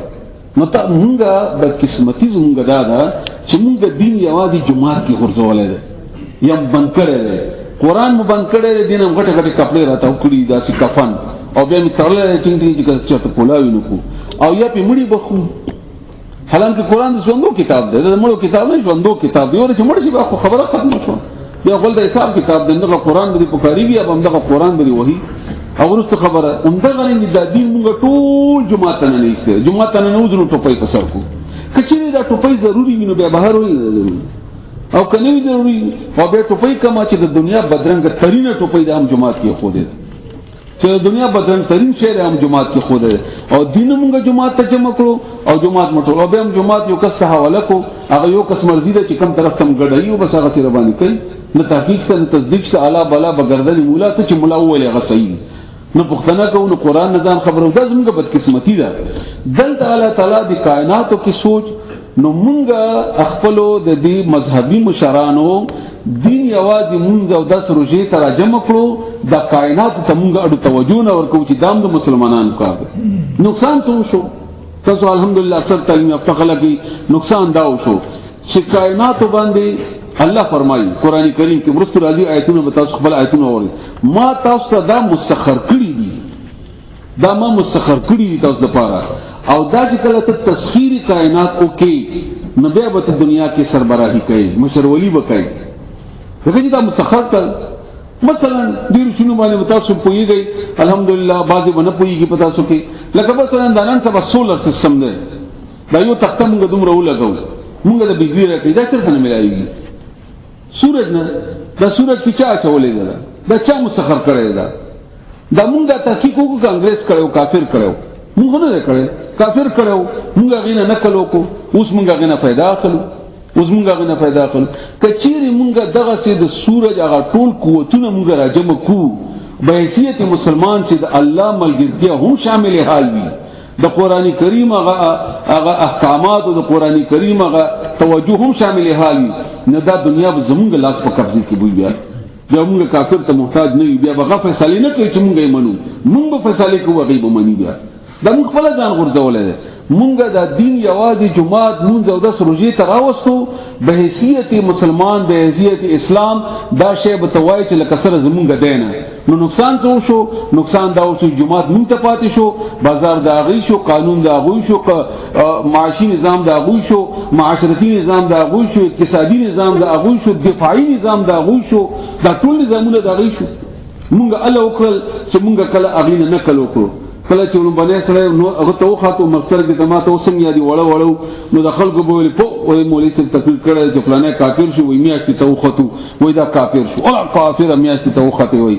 نو ته مونږه د قسمتي زمونږ دا چې مونږ دین یوازې جمعه کې ورزولای دی یا بند کړی دی، قرآن مو بند کړی دی، دین هم غټه غټه کپړې راته وکړي داسې کفن او بیا مې تړلی ټینګ ټینګ چې چېرته کولاوي نه کو او یا پې مړي بخو. حالانکه قرآن د ژوندو کتاب دی، د مړو کتاب نه ژوندو کتاب دی. چې مړ شي بیا خو خبره ختمه شوه. بیا غول د حساب کتاب دی، دغه قرآن به دې پکارېږي یا به همدغه قرآن به دې وهي او وروسته خبره همدغه رنګ دا دین مونږ ټول جومات ته نه ایستلی. جومات ته نه نوځو نو ټوپۍ په سر کړو. که چېرې دا ټوپۍ ضروري وي نو بیا بهر ولې او که نه وي ضروري او بیا ټوپۍ کما چې د دنیا بدرنګه ترینه ټوپۍ د هم جومات کې ښودې ده چې د دنیا بدرنګ ترین شی د هم جومات کې ښودې ده او دین مونږ جومات ته جمع کړو او جومات مټول او بیا هم جومات یو کس حواله کو هغه یو کس مرضی ده چې کوم طرف تم ګډوي او بس هغه سره باندې کوي. نه تحقیق سره نه تصدیق سره اعلی بالا بغردل مولا ته چې مولا وویل هغه صحیح نه پښتنه کو نه قرآن نظام خبرو. دا زموږ بدقسمتي ده. دلته الله تعالی د کائناتو کې سوچ نو مونږه خپلو د دې مذهبي مشرانو دین یوازې مونږ او د سروجي ترجمه کړو د کائنات ته مونږ اړو توجه نه ورکو چې دام د مسلمانانو کار دی. نقصان څه شو؟ تاسو الحمدلله سر تعلیم یافته خلک نقصان دا شو چې کائنات باندې الله فرمایي قرآن کریم کې ورستو راځي آیتونه به تاسو خپل آیتونه اورئ. ما تاسو ته دا مسخر کړی دي، دا ما مسخر کړی دي تاسو لپاره او دا چې کله ته تسخیر کائنات وکې نو بیا به دنیا کې سربراهي کوي، مشرولی وکړي. ځکه چې دا مسخر کړ مثلا ډیر شنو باندې تاسو پوهیږئ الحمدلله بعضی باندې پوهیږي پتا سو کې لکه مثلا د نن سبا سولر سیستم دی دا یو تخته موږ دومره ولګو موږ د بجلی راکې دا څنګه نه ملایږي سورج نه دا سورج کې چا چولې دا چا مسخر کړی دا موږ د تحقیق وکړو انګريز کړو کافر کړو موږ نه کړو کافر کړو موږ غینه نکلو کو اوس موږ غینه फायदा اخلو اوس موږ غینه फायदा اخلو کچيري موږ دغه سي د سورج هغه ټول قوتونه موږ راجم کو به حیثیت مسلمان چې د الله ملګرتیا هم شامل حال وي د قران کریم هغه احکامات او د قران کریم هغه توجه هم شامل حال وي نه دا دنیا به زمونږ لاس په قبضه کې وي بیا موږ کافر ته محتاج نه یو بیا به فیصله نه کوي چې موږ یې منو موږ به فیصله کوو هغه به مني بیا دا موږ خپل ځان غورځولای موږ د دین یوازې جماعت مونږ او د سروجي تراوستو به حیثیت مسلمان به حیثیت اسلام دا شی به توای چې لکه سره زمونږ دینه نو نقصان څه شو نقصان دا اوس جماعت مونږ ته پاتې شو بازار دا غي شو قانون دا غوي شو معاشي نظام دا غوي شو معاشرتي نظام دا غوي شو اقتصادي نظام دا غوي شو دفاعي نظام دا غوي شو دا ټول نظامونه دا غوي شو مونږ الله وکړل چې مونږ کله اغینه نه کلو کړو کله چې ولومبنه سره نو هغه ته وخاتو مستر کې تماته وسنګ یادي وړو نو د خلکو به ویل په وای مولوی څه تقریر کړی چې فلانه کافر شو وای میاشتې ته وختو وای دا کافر شو ولا کافر میاشتې ته وخته وای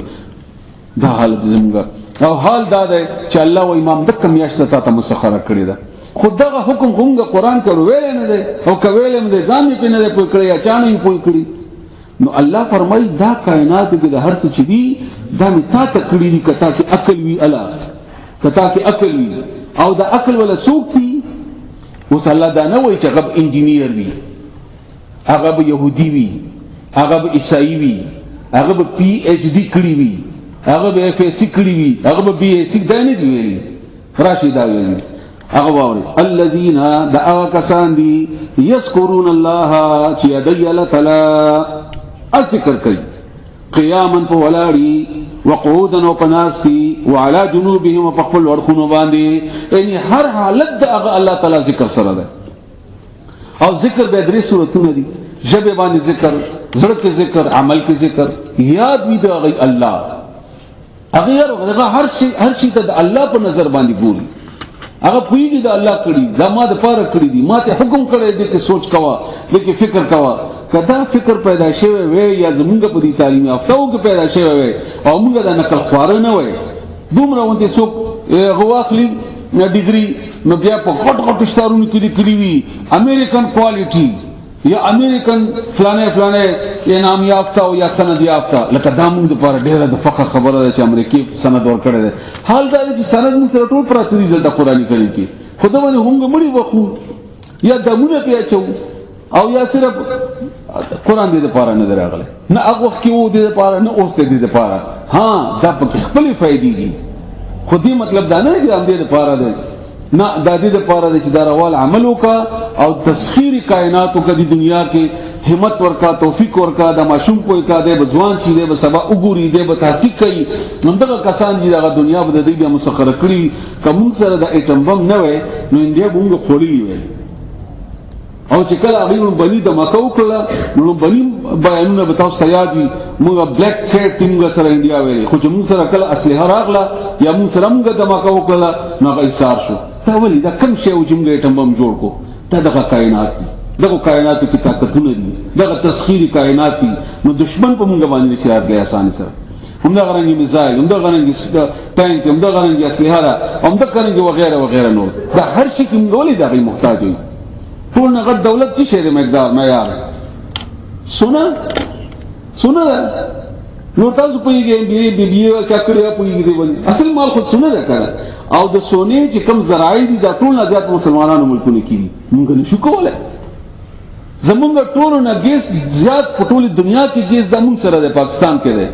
دا حالت زموږ او حال دا دی چې الله و امام د کم میاشتې ته مسخره کړی دا خدغه حکم کومه قرآن ته ویل نه دی او کویل نه دی ځان په نه دی پوي کړی یا چانه پوي کړی نو الله فرمایي دا کائنات کې د هر څه چې دی دا می تا ته کړی دي کته چې عقل وی الله کته کې عقل وی او دا عقل ولا څوک دی اوس الله دا نه وایي چې غب انجینیر وی هغه به يهودي وی هغه به عیسائی وی هغه به پی ایچ ډی کړی وی هغه به اف ایس سی کړی وی هغه به بی ایس سی دا نه دی ویلي راشي دا ویلي هغه واوري الذين دعوا کسان دي یذکرون الله چې دی الله تعالی ذکر کوي قیاما په ولاړی وقعودا او پناسي وعلى جنوبهم وقفل ورخونو باندې یعنی هر حالت د الله تعالی ذکر سره ده او ذکر به درې صورتونه دي جبه باندې ذکر زړه کې ذکر عمل کې ذکر یاد وي د الله هغه هر شي ته د الله په نظر باندې ګوري هغه پویږي د الله کړی دا ما د پاره کړی دي ما ته حکم کړی دی چې سوچ کوا دغه فکر کوا کدا فکر پیدا شوی وي یا زمونږ په دې تعلیم یافتو کې پیدا شوی وي او موږ دا نقل خواره نه وي دومره ونته څوک غواخلی ډیګري نو بیا په غټ شتارونو کې کړی وي امریکن کوالټي یا امریکن فلانه انعام یافته او یا سند یافته لکه دا موږ لپاره ډیره د فخر خبره ده چې امریکای سند ورکړی ده حال دا چې سند موږ سره ټول پراته دي د قرآن کریم کې خدای باندې هم مړی وخو یا دمونه پیاچو او یا صرف قرآن دې لپاره نه دراغله نه هغه وخت کې و دې لپاره نه اوس دې لپاره ها دا په خپل فائدې دي خو دې مطلب دا نه چې هم دې لپاره ده نه د دې لپاره چې دا روال عمل وکا او تسخير کائنات کو د دنیا کې همت ورکا توفیق ورکا د ماشوم کوی کا د بزوان شي د سبا وګوري د تحقیق کوي نندغه کسان چې د دنیا په دې بیا مسخره کړی کوم سره د ایټم بم نه وي نو انډیا بونګ خولي وي او چې کله هغه بني د مکه وکړه نو بني بیانونه به تاسو یاد وي موږ بلیک کیټ موږ سره انډیا ویلي خو چې موږ سره کله اصلحه راغله یا موږ سره موږ د مکه وکړه نو هغه ایثار شو دا ولې دا کم شی او چې موږ ایټم بم جوړ کو دا دغه کائنات دي دغه کائنات کې طاقتونه دي دغه تسخير کائنات دي نو دشمن په موږ باندې چې راغلی آسان سره هم دا غرنګي میزایل هم دا غرنګي ټانک هم دا غرنګي اصلحه هم دا غرنګي وغیرہ وغیرہ نور دا هر شي کوم ولې دا غي محتاج وي ټول نه غد دولت چې شهر مقدار معیار سونه نو تاسو پوهیږئ بي کیا کړی پوهیږئ دی اصل مال خود سونه ده کړه او د سونی چې کم زراعي دي دا ټول نه زیات مسلمانانو ملکونه کې موږ نشو کولای زمونږ ټول نه ګیس زیات په ټول دنیا کې ګیس د موږ سره د پاکستان کې ده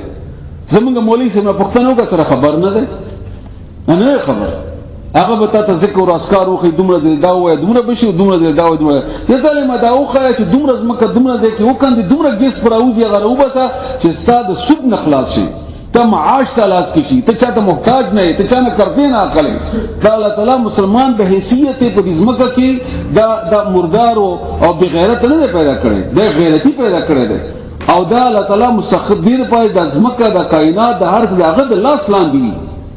زمونږ مولوی سره پښتنو کا سره خبر نه ده نه خبر هغه به تاسو ذکر او اسکار وخی دومره دل دا وای دومره بشي دومره دل دا وای دومره یزاله ما دا وخی چې دومره زمکه دومره دې کې وکاند دومره ګیس پر اوځي هغه وبسه چې ستاد سود نه خلاص شي ته معاش تلاش کشي ته چاته محتاج نه ته چانه کرتے نه عقل دا الله تعالی مسلمان به حیثیت په دې زمکه کې دا مردار او بغیرت نه پیدا کړي دا غیرتی پیدا کړي ده او دا الله تعالی مسخر دې په د زمکه د کائنات د هر څه دغه د لاس لاندې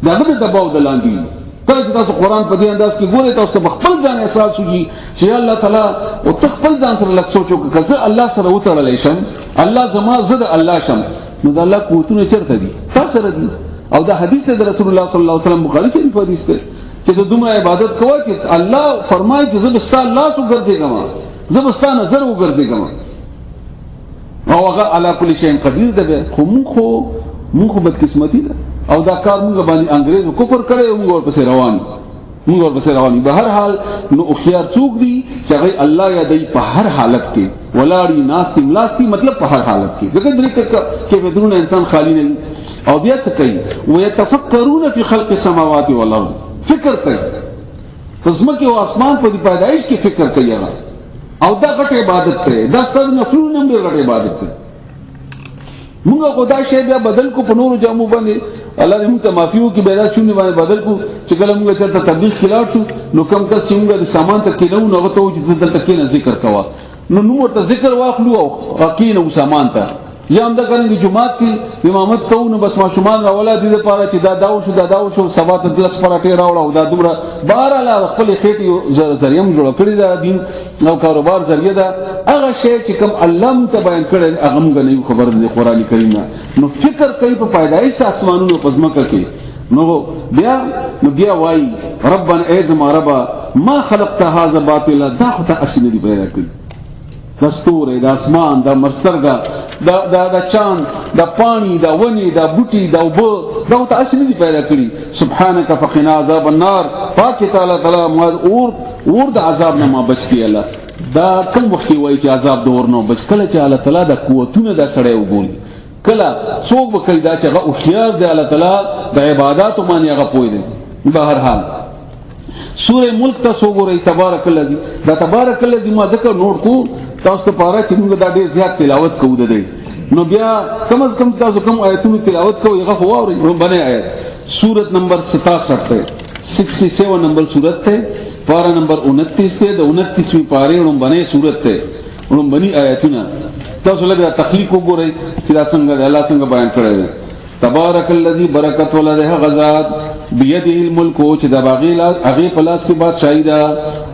دغه د دباو د لاندې کله چې تاسو قرآن په دې انداز کې ګورئ تاسو خپل ځان احساس وږي چې الله تعالی او خپل ځان سره لږ سوچ وکړه چې الله سره وتړلې شم الله زما زد الله شم نو د الله قوتونه چیرته دي تاسو سره دي او دا حدیث د رسول الله صلی الله علیه وسلم بخاری شریف حدیث دی چې د دومره عبادت کوه چې الله فرمایي چې زه ستا الله سو ګرځېږم زه ستا نظر وګرځېږم او هغه علی کل شیء قدیر دی خو مونږ بدقسمتی ده او دا کار موږ باندې انګريزو کفر کړي موږ ورپسې روان به هر حال نو خيار څوک دي چې هغه الله یادې په هر حالت کې ولاړی ناس ملاسي مطلب په هر حالت کې ځکه درې کې بدون انسان خالی نه او بیا څه کوي ويتفکرون فی خلق السماوات والارض فکر کوي پسمکه او اسمان په پیدایش کې فکر کوي او دا غټه عبادت ده دا سر نفلونه هم غټه عبادت ده موږ خدای شی بیا بدل کو په نور جامو باندې الله دې موږ ته معافيو کې پیدا شونه باندې بدل کو چې کله موږ ته تبلیغ خلاف شو نو کم کس چې موږ د سامان ته کې نو هغه ته چې دلته کې نه ذکر کوا نو ورته ذکر واخلو او کینو سامان ته یا هم د کنه جمعات کې امامت کوو نو بس ماشومان راولا دي لپاره چې دا داو شو سبا ته دلس پراټه راوړو او دا دومره بهر خپل خېټي ذریعہ جوړ کړی دا دین او کاروبار ذریعہ دا هغه شی چې کوم الله ته بیان کړی هغه موږ نه خبر دی قرآن کریم نو فکر کوي په پیدایش اسمانونو په ځمکه کې نو بیا وای ربنا ازما ربا ما خلقت هذا باطلا دا خو ته اسنه دی پیدا کړی د ستوري د اسمان د مرسترګه د چاند د پانی د ونی د بوټي د وبو دا ته اسنه دی پیدا کړی سبحانك فقنا عذاب النار پاک تعالی ما اور د عذاب نه ما بچ کی الله دا کوم وخت وای چې عذاب د اور نه بچ کله چې الله تعالی د قوتونه د سړی وګول کله څوک به کیدا چې هغه او خيار دی الله تعالی د عبادت باندې هغه پوي دی په هر حال سوره ملک ته وګورئ تبارک الذی دا تبارک الذی ما ذکر نوٹ کو تاسو ته پاره چې موږ دا ډېر زیات تلاوت کوو د دې نو بیا کم از کم تاسو کوم آیتونو تلاوت کوو هغه خو اورئ باندې آیت سورۃ نمبر 67 ته 67 نمبر سورۃ ته پارا نمبر 29 ته د 29ویں پاره باندې سورۃ ته باندې آیتونه تاسو لږه تخلیق وګورئ چې دا څنګه الله څنګه بیان کړی دی تبارک الذی برکت ولده غزاد بيده الملك چې دا باغیلا هغه پلاس کې بادشاہی دا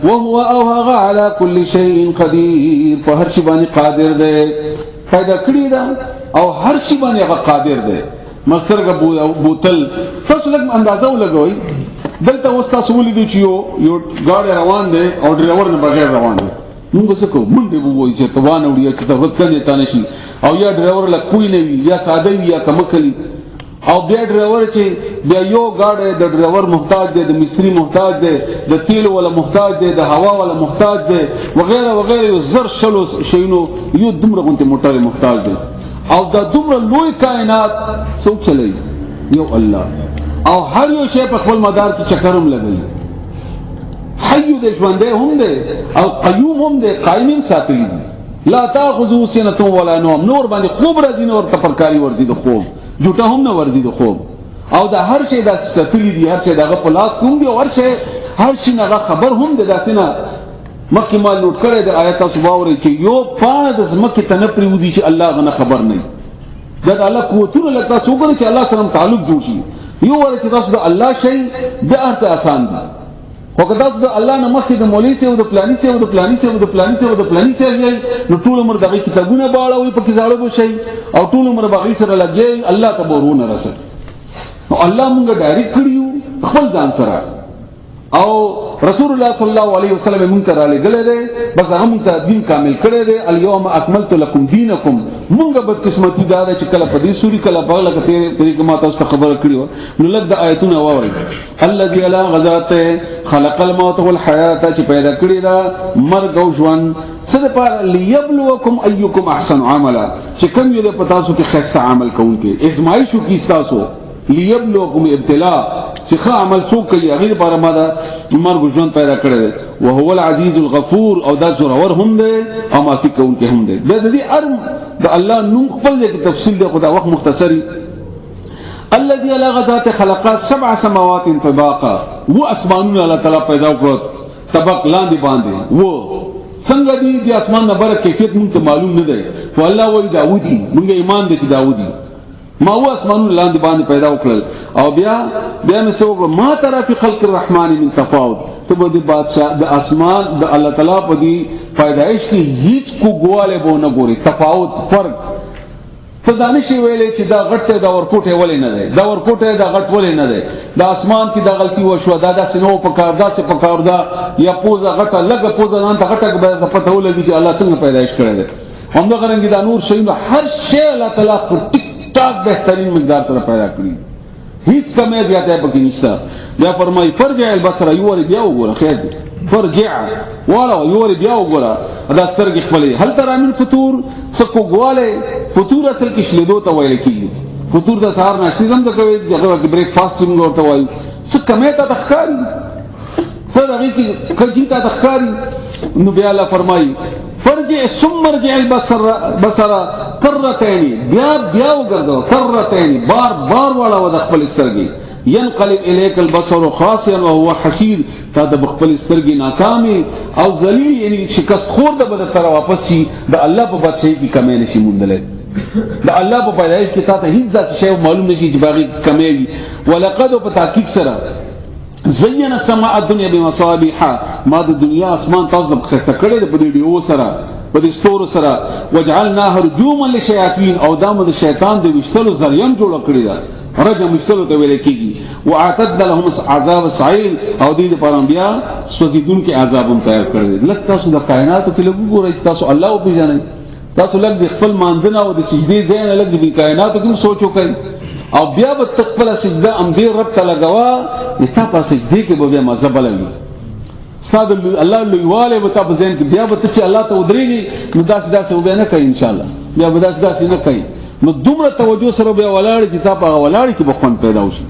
او هو او هغه علی کل شیء قدیر په هر شی باندې قادر دی پیدا کړی دا او هر شی باندې هغه قادر دی مسترګ بوتل تاسو لږ اندازه ولګوئ دلته وستا سولې دی چې یو ګاډي روان دی او ډرایور نه بغیر روان دی موږ څه کوو منډه ووایي چې توان وړي چې ته وکړې تانه شي او یا ډرایور لا کوی نه وي یا ساده وي یا کمکلی او بیا ډرایور چې بیا یو ګاډي د ډرایور محتاج دی د مستری محتاج دی د تیل ولا محتاج دی د هوا ولا محتاج دی وغیرہ وغیرہ یو زر شلو شینو یو دومره غونته موټر محتاج دی او دا دومره لوی کائنات څوک چلای یو الله او هر یو شی په خپل مدار کې چکرم لګي حي دې ژوندې هم دې او قیوم هم دې قائمین ساتلی دي لا تاخذو سنه ولا نوم نور باندې خوب راځي نور تفکاری ورزي د خوب جوټه هم نه ورزي د خوب او دا هر شی د ستلی دي هر شی دغه پلاس کوم دي او هر شی نه خبر هم د داسنه مخکې ما نوٹ کړی د آیات سباوري چې یو پاند زمکه تنه پریودي چې الله غنه خبر نه دا الله قوتونه لکه څوګر چې الله سره تعلق جوړ شي یو ور چې تاسو د الله شي د ارته آسان دي خو که تاسو د الله نه مخکې د مولوی ته او د پلاني ته او د پلاني ته او د پلاني ته او د پلاني ته نو ټول عمر دغه کتابونه باړوي په کې زاړه بشي او ټول عمر باغی سره لګي الله ته ورونه رسل نو الله مونږ ډایرکټ کړیو خپل ځان سره او رسول الله صلی الله علیه وسلم مونږ ته را لګلې ده بس هغه مونږ ته دین کامل کړی دی الیوم اکملت لکم دینکم مونږ بد قسمتی دا چې کله په دې سوري کله په لکه طریقې ما تاسو خبره کړیو نو لږ د آیتونه واورئ الذي لا غزات خلق الموت والحیات چې پیدا کړی دا مرګ او ژوند سره پر ليبلوکم ایکم احسن عملا چې کوم یو په تاسو کې خاص عمل کوونکې ازمایښت کی تاسو ليبلوکم ابتلاء چې ښه عمل څوک کوي هغه لپاره ما دا مرګ ژوند پیدا کړی دی او هو العزیز الغفور او دا زورور هم دی او معافي کوونکی هم دی د دې ارم د الله نوم خپل ځکه تفصیل دی خدا وخت مختصری الذي على غذات خلقات 7 سماوات طباقا و اسمانونه الله تعالی پیدا کړو طبق لاندې باندې و څنګه دي د اسمان نه بره کیفیت مونږ ته معلوم نه دی خو الله وایي داوودی مونږ ایمان دي چې داوودی ما هو اسمانونه لاندې باندې پیدا وکړل او بیا مې څه وکړ ما ترى في خلق الرحمن من تفاوت ته به د بادشاہ د اسمان د الله تعالی په دې پیدائش کې هیڅ کوګواله به نه ګوري تفاوت فرق ته دانشي ویلې چې دا غټه دا ورکوټه ولې نه ده دا ورکوټه دا غټ ولې نه ده د اسمان کې دا غلطي وشو دا داسې نو په کار داسې په کار دا یا پوزه غټه لګه پوزه ځان ته غټه به پته ولګي چې الله څنګه پیدائش کړی ده هم دا غرنګ دا نور شي هر شی الله تعالی خو ټیک ټاک بهترین مقدار سره پیدا کړی هیڅ کمه زیاته پکې نشته بیا فرمای فرجع البصر یور بیا وګوره خیر دی فرجع والا یور بیا وګوره دا سترګې خپلې هل تر امن فطور سکو غواله فطور اصل کې شلیدو ته ویل کیږي فطور د سهار ناشې زم ته کوي چې بریک فاسټینګ ورته وایي څه کمه ته تخکاری څه دغه کې کجی ته تخکاری نو بیا الله فرمایي فرجع ثم ارجع البصر کرتين بیا وګرځو کرتين بار والا و د خپل سترګې ينقلب اليك البصر خاسئا وهو حسير تا د خپل سترګې ناکامي او ذلیل یعنی شکست خور د بده تر واپس شي د الله په بادشاہي کې کمې نشي موندل دا الله په پیدایش کې تاسو هیڅ ذات شی معلوم نشي چې باغی کمی وي. ولقد په تحقیق سره زین السماء الدنيا بمصابيح، ما د دنیا اسمان تاسو د خسته کړي د بډیو سره په دې ستورو سره، وجعلناها رجوما للشياطين، او دامه د شیطان د وشتلو ذریعہ جوړ کړی دا رجم وشتلو ته ویل کېږي. واعتدنا لهم عذاب السعير، او دې لپاره بیا سوځیدون کې عذابون تیار کړی. لکه تاسو د کائنات کې لګو ګورئ، تاسو الله او پیژنئ، تاسو لږ د خپل مانځنه او د سجدي ځای نه لږ د کائنات کې سوچ وکړئ، او بیا به تخپل سجده ام دې رب ته لګوا، نتا په سجدي کې به بیا مزه بلوي. صاد الله لویواله به تاسو ځین کې بیا به چې الله ته ودرېږي، نو داسې وبیا نه کوي ان شاء الله، بیا به داسې نه کوي. نو دومره توجه سره بیا ولاړ چې تاسو هغه ولاړ کې به خوند پیدا وشي،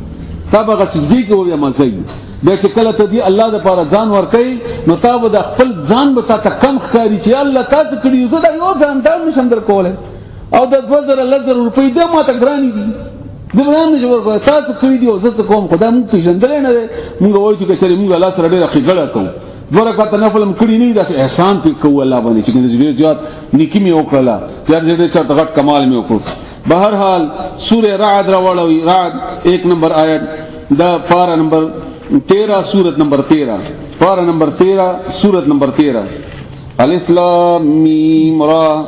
تاسو هغه سجدي کې بیا مزه وي. بیا چې کله ته دی الله د لپاره ځان ورکړي، نو تاسو د خپل ځان به تاسو کم ښکاری چې الله تاسو کړی زه دا یو ځان دا نشم درکولای، او د 2000 روپۍ دې ماته ګرانی دي، دغه نه جوړ تاسو کړی دی او زه کوم خدای مونږ پیژندل نه دی. مونږ وایو چې کچري مونږ الله سره ډېر خېګړه کوو، دوه رکعات نفل هم کړی نه، داسې احسان پې کوو الله باندې چې ډېر زیات نیکی مې وکړله، بیا دې چا غټ کمال مې وکړ. بهر حال سوره رعد راوړوي، رعد 1 نمبر آیت دا پارا نمبر 13 سورت نمبر 13 پارا نمبر 13 سورت نمبر 13 الف لام میم را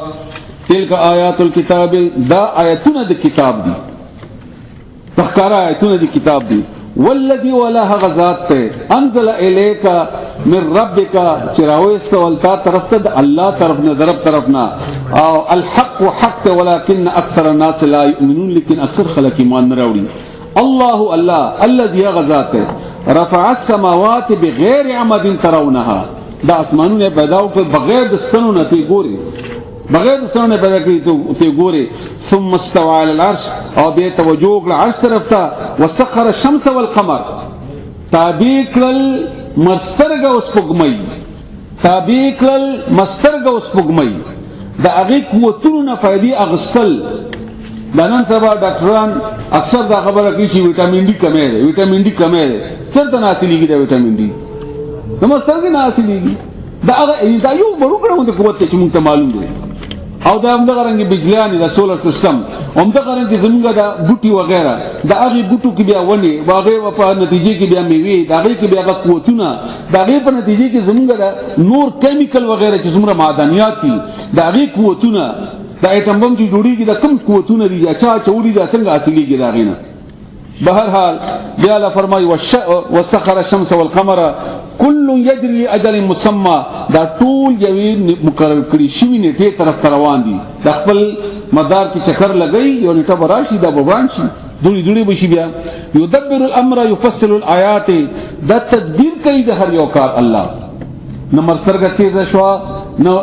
تلک آیات الكتاب، دا آیتونه د کتاب دي، تخکارا آیتونه د کتاب دي. والذي ولا غزات انزل اليك من ربك، چراويست ولتا طرف ته الله طرف نه درب طرف نه، او الحق حق ولكن اكثر الناس لا يؤمنون، لیکن اکثر خلک ایمان نه راوړي. الله الذي غزات رفع السماوات بغیر عمد ترونها، دا اسمانونه پیدا او بغیر د ستنو نه تی ګوري، بغیر د ستنو نه پیدا کړی ته ګوري. ثم استوى على العرش، او به توجه کړ عرش طرف ته. وسخر الشمس والقمر، تابع کړل مسترګه اوس پګمای، تابع کړل مسترګه اوس پګمای، د هغه قوتونو نه فائدې اغستل. دا نن سبا ډاکټران اکثر دا خبره کوي چې وټامین ډي کمه ده، وټامین ډي کمه ده، چرته حاصلېږي دا وټامین ډي، نو مسترګه نه حاصلېږي. دا هغه دا یو ورکړو د قوت چې موږ ته معلوم دی. او دا هم د غرنګ بجلیانی دا سولر سیستم هم د غرنګ زمونږ دا بوټي وغیرہ دا هغه بوټو کې بیا ونی باغې په نتیجې کې بیا میوه دا هغه کې بیا قوتونه دا هغه په نتیجې کې زمونږ دا نور کیمیکل وغیرہ چې زموږ معدنیات دي دا هغه قوتونه دا ایټم بم چې جوړیږي دا کم قوتونه دي چې چوڑی دا څنګه حاصلېږي دا غینه. بهر حال بیا الله فرمایي وسخر الشمس والقمر كل يجري اجل مسمى، دا ټول یوې مقرر کړي شوی نیټه طرف روان دي، د خپل مدار کې چکر لګي یو نیټه براشي دا بوان شي دوی بشي. بیا يدبر الامر يفصل الايات، دا تدبیر کوي د هر یو کار الله. نمبر سرګه تیزه شو نه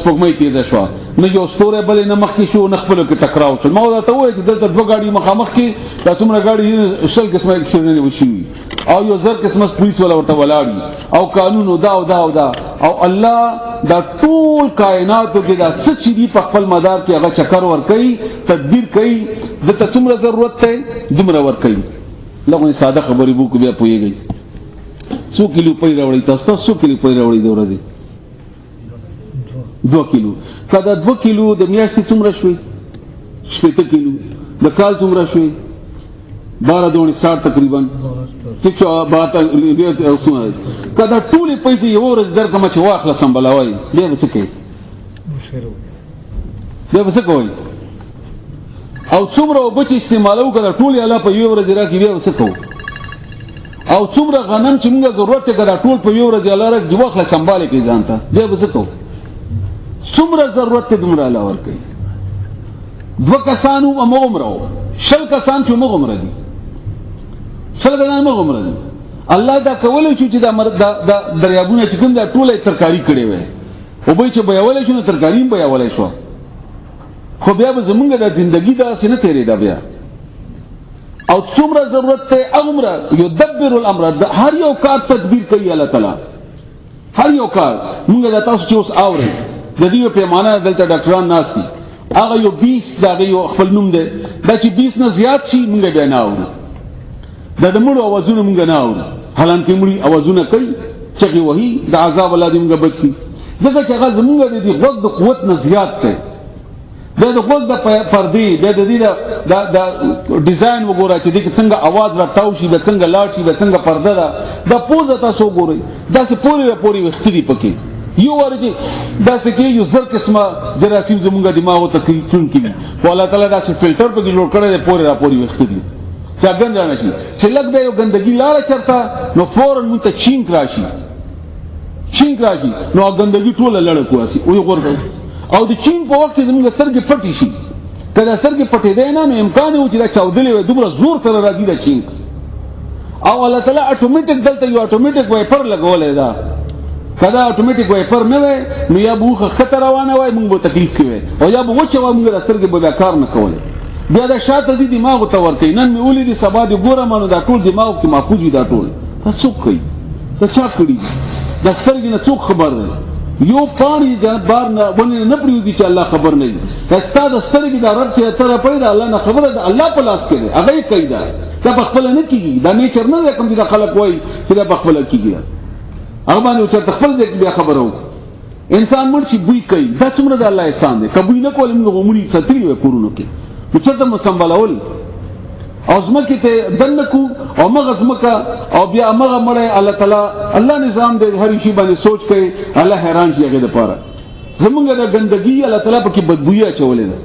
سپوږمۍ تیزه شو، نه یو ستوره بلې نه مخکې شو، نه خپل کې ټکراو شو. ما دا ته وایي چې دلته دوه ګاډي مخامخ کې دا څومره ګاډي شل قسمه اکسیډنټ وشي، او یو زر قسمه پولیس ولا ورته ولاړی، او قانون او دا او الله دا ټول کائناتو کې دا څه چې دی په خپل مدار کې هغه چکر ور کوي، تدبیر کوي، د ته څومره ضرورت ته دومره ور کوي. لغونه ساده خبرې بو کو بیا پويږي. 100 کیلو پي راوړی تاسو 100 کیلو پي راوړی د ورځې 2 کیلو، کدا 2 کیلو د میاشتې څومره شوي؟ 70 کیلو د کال څومره شوي؟ 12.60 تقریبا. چې کدا ټول پیسې یو ورځ درکمه چې واخله سمبلوي بیا څه کوي؟ بیا څه کوي؟ او څومره وبچ استعمالو کدا ټول الله په یو ورځ راکې بیا څه کوي؟ او څومره غنم چې موږ ضرورت ته کدا ټول په یو ورځ الله راکې واخله سمباله کې ځانته بیا څه کوي؟ څومره ضرورت ته دومره الله ورکوي. 2 کسانو مغمرو، 10 کسان چې مغمر دي، 10 کسان مغمر دي. الله دا کولای شو چې دا دریابونه چې کوم دا ټوله ترکاری کړي وي، او به چې بیاولای شو ترکاری هم بیاولای شو، خو بیا به زمونږ د ژوندۍ دا سینه تیرې دا بیا. او څومره ضرورت ته عمره یدبر الامر، هر یو کار تدبیر کوي الله تعالی، هر یو کار. موږ دا تاسو چې اوس اورئ د دې پیمانه دلته ډاکټران ناس دي، هغه یو 20 دا یو خپل نوم دی، دا چې 20 نه زیات شي موږ بیا نه اورو، دا د مړو اوازونه موږ نه اورو، حالانکه مړي اوازونه کوي چې وਹੀ د عذاب الله دې موږ بچي، ځکه چې هغه زموږ د غوږ د قوت نه زیات دی. بیا د غوږ د پردې بیا د دې د ډیزاین وګوره چې دغه څنګه आवाज راټاو شي به څنګه لاړ شي به څنګه پرده ده د پوزه تاسو وګورئ دا سه پوری وخت دی پکې یو ورته دا سه کې یو زر قسمه جراثیم زمونږه دماغ ته تکلیفون کوي او الله تعالی دا سه فلټر پکې جوړ کړی دی پوری وخت دی چې ګند نه شي چې لګ به یو ګندګي لاړه چرته نو فورن مونږ ته چینک راشي نو ګندګي ټوله لړ کواسي او ورته او د چین په وخت زموږ سترګې پټې شي کله سترګې پټې ده نه نو امکان و چې دا چاودلې وي دومره زور سره راځي د چین او الله تعالی اتوماتیک دلته یو اتوماتیک وایپر لګولې ده کله اتوماتیک وایپر نه وي نو یا بوخه خطر روانه وای موږ به تکلیف کوي او یا به وچو موږ د سترګې به کار نه کوله بیا دا شاته دي دماغ ته ورکې نن مې ولې دي سبا دي ګورم نو دا ټول دماغ کې محفوظ وي دا ټول تاسو کوي دا څه کړی دا سترګې نه څوک خبر ده یو پانی بار نه ونه نه پریږدي چې الله خبر نه وي استاد سترګې دا رب چې تر پیدا الله نه خبره ده الله په لاس کې ده هغه کوي دا په خپل نه کیږي دا نیچر نه ده کوم چې خلک وایي چې دا په خپل کیږي هغه باندې چې خپل دې بیا خبرو انسان مرشي بوی کوي دا څومره د الله احسان دی کبوی نه کول موږ عمرې ستري وي کورونو کې نو چې ته مسنبلول او زمکه ته دنکو او مغه زمکه او بیا مغه مړې الله تعالی الله نظام دې هر شي باندې سوچ کوي الله حیران شي هغه لپاره زمونږ د ګندګي الله تعالی په کې بدبویا چولې ده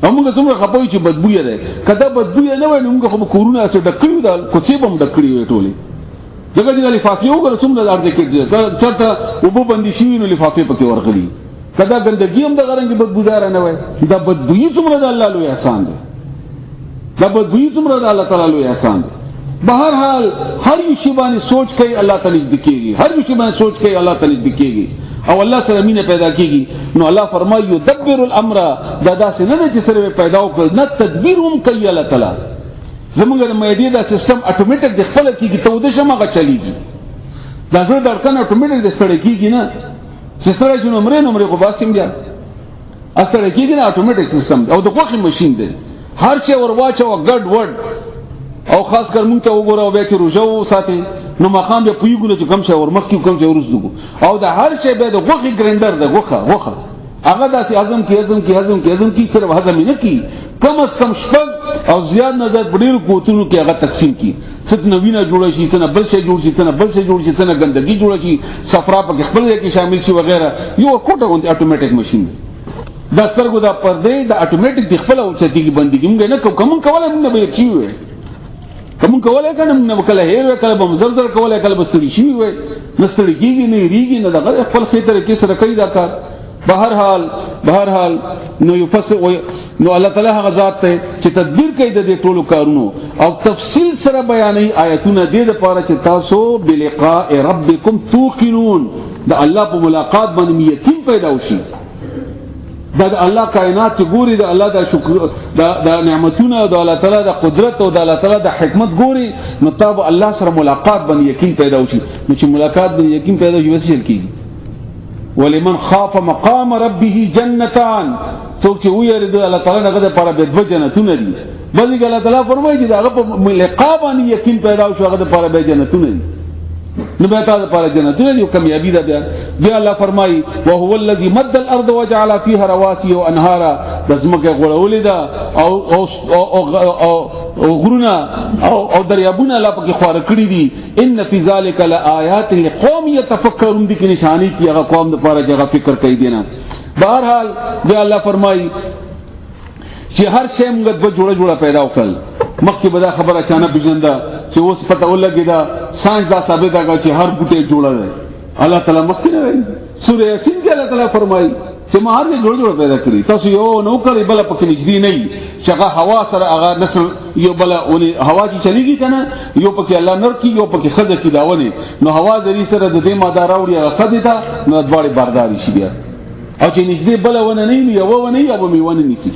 او موږ څنګه خپوي چې بدبویا ده کله بدبویا نه وای نو موږ خو کورونه سره ډکړیو دا کوڅې بم ډکړیو ټولې دغه د لفافې وګړه څومره د ارزه کې چرته وبو باندې شي نو لفافې پکې ورغلي کله ګندګي هم د غرنګ بدبودار نه وای دا بدبوئی څومره د الله لوی احسان ده دا بدبوئی څومره د الله تعالی لوی احسان ده بهر حال هر یو شی باندې سوچ کوي الله تعالی نږدې کیږي هر یو شی باندې سوچ کوي الله تعالی نږدې کیږي او الله سره مینه پیدا کیږي نو الله فرمایي یدبر الامر دا داسې نه ده چې سره پیدا وکړ نه تدبیر هم کوي الله تعالی زمونږ د مېدی دا سیستم اتوماتیک د خپل کیږي ته ود شمه غچلېږي دا زړه درکنه اتوماتیک د ستړي کیږي نه چې سره جنو نمبر کو باسم بیا استړي کیږي نه اتوماتیک سیستم او د خوخي ماشين دی هر څه ورواچو ګډ وډ او خاص کر مونږ ته وګوره او بیا چې روزو ساتي نو مخام به پویګونه چې کم څه ورمخ کې کم څه ورسدو او د هر شی به د غوخي ګرینډر د غوخه هغه داسې هضم کی صرف هضم نه کی کم از کم شپږ او زیات نه د ډیرو کوتونو کې هغه تقسیم کی ست نوینه جوړ شي څنګه بل شي جوړ شي څنګه ګندګي جوړ شي صفرا په خپل کې شامل شي وغیرہ یو کوټه غونډه اتوماتیک ماشين دا سترګو دا پردې د اتوماتیک د خپل او چتیږي بندګي موږ نه کوم کولای موږ به چی وي کوم کولای کنه موږ کله هیر کله به مزرزر کولای کله بستړي شي وي نستړي کیږي نه ریږي نه دغه خپل خطر کې سره کوي دا کار بهر حال نو یفسر نو الله تعالی هغه ذات ته چې تدبیر کوي د دې ټولو کارونو او تفصیل سره بیانې آیاتونه د دې لپاره چې تاسو بلقاء ربکم توقنون د الله په ملاقات باندې یقین پیدا وشي دا الله کائنات چې ګوري د الله د شکر د نعمتونو د الله تعالی د قدرت او د الله تعالی د حکمت ګوري نو تاسو الله سره ملاقات باندې یقین پیدا وشي نو چې ملاقات باندې یقین پیدا شي وسیل کیږي ولمن خاف مقام ربه جنتان څوک چې ویری د الله تعالی نه غوډه پر به جنتونه دي بلکې الله تعالی فرمایي چې هغه په لقاء باندې یقین پیدا شو هغه پر به جنتونه دي نو به تاسو پر جنتونه دي کامیابی ده بیا الله فرمایي وهو الذي مد الارض وجعل فيها رواسي وانهارا دزمکه غړولې ده او غرونا او دریابونه الله پکې خوار کړی دي ان فی ذلک لآیات لقوم یتفکرون دي کې نشانی دي هغه قوم لپاره چې هغه فکر کوي دینه بهر حال بیا الله فرمایي چې هر شی موږ د جوړه پیدا وکړل مخکې به دا خبره چانه پیژنده چې اوس پته ولګی دا ساينس دا ثابت هغه چې هر بوټي جوړه ده الله تعالی مخکې نه وایي سورہ یاسین کې الله تعالی فرمایي چې ما هر څه جوړ پیدا کړی تاسو یو نو کړی بل پکې نږدې نه وي چې هغه هوا سره هغه نسل یو بل ونی هوا چې چلیږي کنه یو پکې الله نر کی یو پکې خزه کی داونه نو هوا ذری سره د دې ماده راوړي هغه خزه ته نو دواړي برداري شي بیا او چې نږدې بل ونه نه یو ونه یو میونه نيسي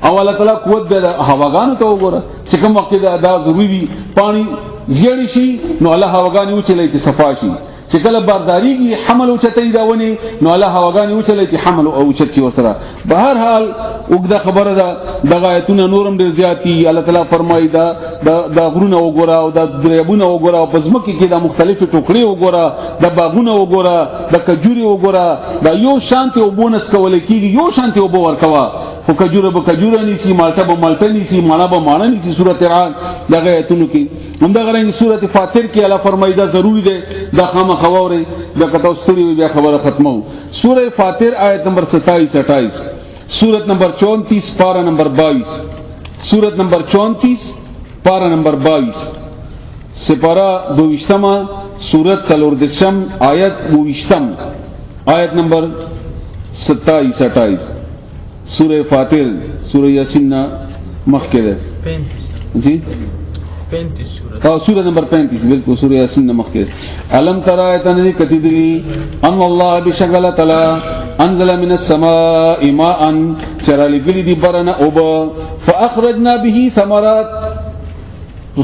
او الله تعالی قوت به هواګانو ته وګوره چې کوم وخت دا ضروری پانی زیړی شي نو الله هواګانی وچلې چې صفا شي چې کله بارداریږي حمل او چتای دا ونی نو الله هواګانی وچلې چې حمل او چت ور سره. به هر حال وګدا خبره ده د غایتونه نورم ډیر زیاتی. الله تعالی فرمایي دا غرونه وګوره او دا دریابونه وګوره او پزمکه کې دا مختلفه ټوکړي وګوره، د باغونه وګوره، د کجوري وګوره، دا یو شانتي او بونس کول کیږي، یو شانتي او بور کوا خو کجوره به کجوره نیسی، مالټه به مالټه نیسی، مانا به مانا نیسی. سورۃ رعد دغه ایتونو کې همدا غره سورۃ فاطر کې الله فرمایي دا ضروری ده دا خامخوره دا کته ستوري بیا خبره ختمو. سورۃ فاطر آیت نمبر 27-28، سورۃ نمبر 34 پارہ نمبر 22، سورۃ نمبر 34 پارہ نمبر 22 سپارہ 22 سورۃ سلوردشم آیت 22 آیت نمبر 27-28 سورہ فاطر سورہ یاسین مخکې ده 35 جی 35 سورہ نمبر 35 بالکل سورہ یاسین مخکې. علم ترى ایتن کتیدلی ان الله بشغل تعالی انزل من السماء ماء چرلی گلی دی برنا اوب فاخرجنا به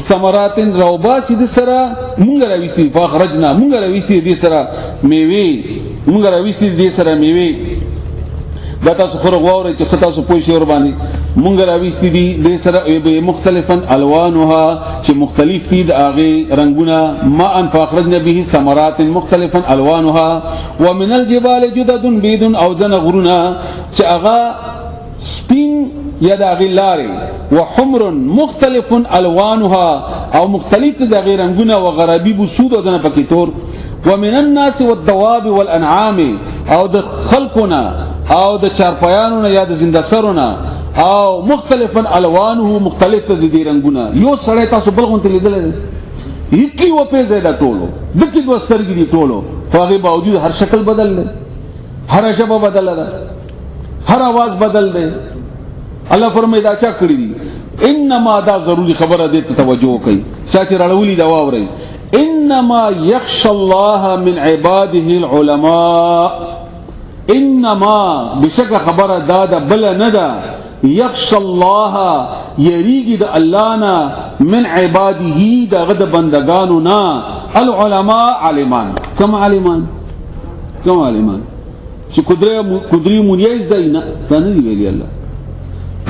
ثمرات روباسی د سرا مونږ راويستي، فاخرجنا مونږ راويستي د سرا میوه، مونږ راويستي د سرا میوه. دا تاسو خو غواړئ چې تاسو پوه شئ ور باندې مونږ راويستي دي د سره به مختلفا الوانها چې مختلف دي د هغه رنگونه. ما ان فاخرجنا به ثمرات مختلفا الوانها ومن الجبال جدد بيض او زن غرنا چې هغه سپین یا د هغه لارې وحمر مختلف الوانها او مختلف د هغه رنگونه وغرابيب سود او زن پکې تور. ومن الناس والدواب والانعام او د خلقنا او د چارپایانو یا د زنده سرونه او مختلفا الوانه مختلف دي رنگونه. یو سړی تاسو بل غونته لیدل یکی و په زیاده ټولو دکې دوه سترګې دي ټولو، هغه باوجود هر شکل بدل دی، هر ژبه بدل ده، هر आवाज بدل دی. الله فرمایي دا چا کړی دي؟ انما دا ضروری خبره دې ته توجه کوي چې راړولې دا واوري. انما يخشى الله من عباده العلماء، انما بشک خبره دا بل نه ده یخشى الله یریږي د الله نه من عباده دغه بندگانو نه العلماء عالمان. کوم عالمان؟ کوم عالمان چې قدرې مونیز دی نه دا نه دی ویلي الله.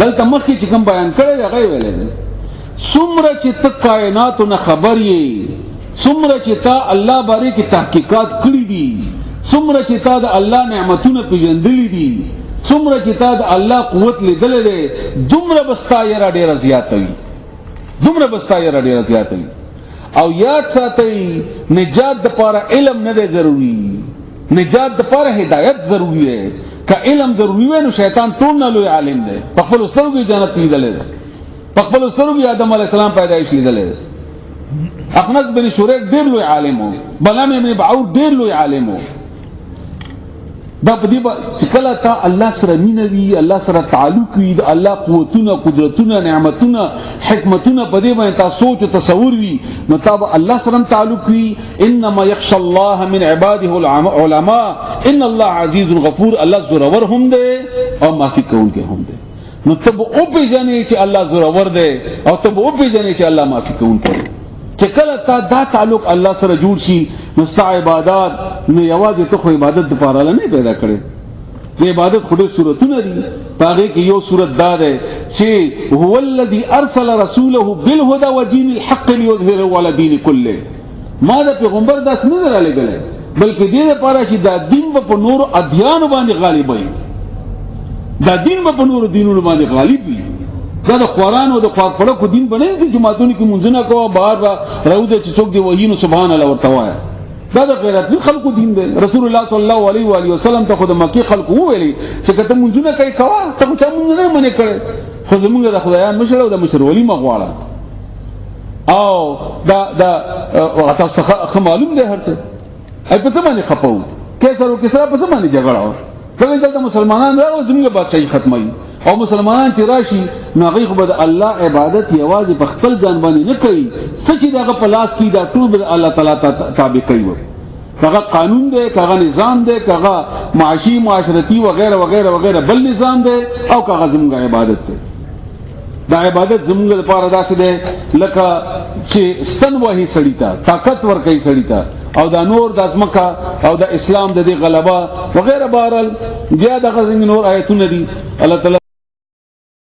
دلته مخکې چې کوم بیان کړی هغه ویل دي څومره چې ته کائناتو نه خبر یې، څومره چې تا الله باره کې تحقیقات کړی دي، څومره چې تا د الله نعمتونه پیجندل دي، څومره چې تا د الله قوت لیدل دي، دومره بستا یې ډېر زیات وي، دومره بستا یې ډېر زیات وي. او یاد ساتئ نجات د پاره علم نه دی ضروری، نجات د پاره هدایت ضروری دی. که علم ضروری وي نو شیطان ټول نه لوی عالم دی، په خپل سترګو جنت لیدل دي، په خپل سترګو آدم علی السلام پیدایش لیدل دي. احمد بن شریک ډیر لوی عالم وو، بلام ابن بعور ډیر لوی عالم وو. دا په دې چې کله تا الله سره مینوي، الله سره تعلق وي، د الله قوتونه، قدرتونه، نعمتونه، حکمتونه په دې باندې تاسو سوچ او تصور وي نو تا به الله سره تعلق وي. انما يخشى الله من عباده العلماء ان الله عزيز غفور. الله زورور هم دی او معافي کوونکی هم دی. نو ته به او پیژنې چې الله زورور دی او ته به او پیژنې چې الله معافي کوونکی دی. چې کله تا دا تعلق الله سره جوړ شي نو ستا عبادت نو یوازې ته خو عبادت د پاره نه پیدا کړي، د عبادت خو ډېر صورتونه دي. هغه کې یو صورت دا ده چې هو الذي ارسل رسوله بالهدى ودين الحق ليظهره على دين كله. ما دا پیغمبر داس نه درلګل بلکې دې لپاره چې دا دین په نور ادیان باندې غالب وي، دا دین په نور دینونو باندې غالب وي. دا د قرآن او د خپل کو دین باندې د جماعتونو کې منځنه کوه بار بار راوځي چې څوک دی وحی سبحان الله ورته وایي. دا د غیرت خلکو دین دی. رسول الله صلی الله علیه و علیه وسلم ته خود مکی خلکو ویلي چې کته منځونه کوي کوا ته چا منځونه منې کړي، خو زمونږ د خدایان مشر او د مشر ولی مغواړه او دا تاسو خو معلوم دی هرڅه ای په څه باندې خپو کیسر او کیسر په څه باندې جګړه کوي. دا مسلمانان راو زمونږ بادشاہي ختمي او مسلمانان چې راشي نو هغه خو به الله عبادت یوازې په خپل ځان باندې نه کوي، سچې دغه په لاس کې دا ټول به الله تعالی تابع کوي. هغه قانون دی، هغه نظام دی، هغه معاشي معاشرتي وغیرہ وغیرہ وغیرہ بل نظام دی او هغه زموږ عبادت دی. دا عبادت زموږ لپاره داسې دی لکه چې ستن وهي سړی ته طاقت ورکوي، سړی ته او دا نور د ازمکا او د اسلام د دې غلبه وغیرہ. بهرحال بیا د غزنګ نور آیتونه دي الله تعالی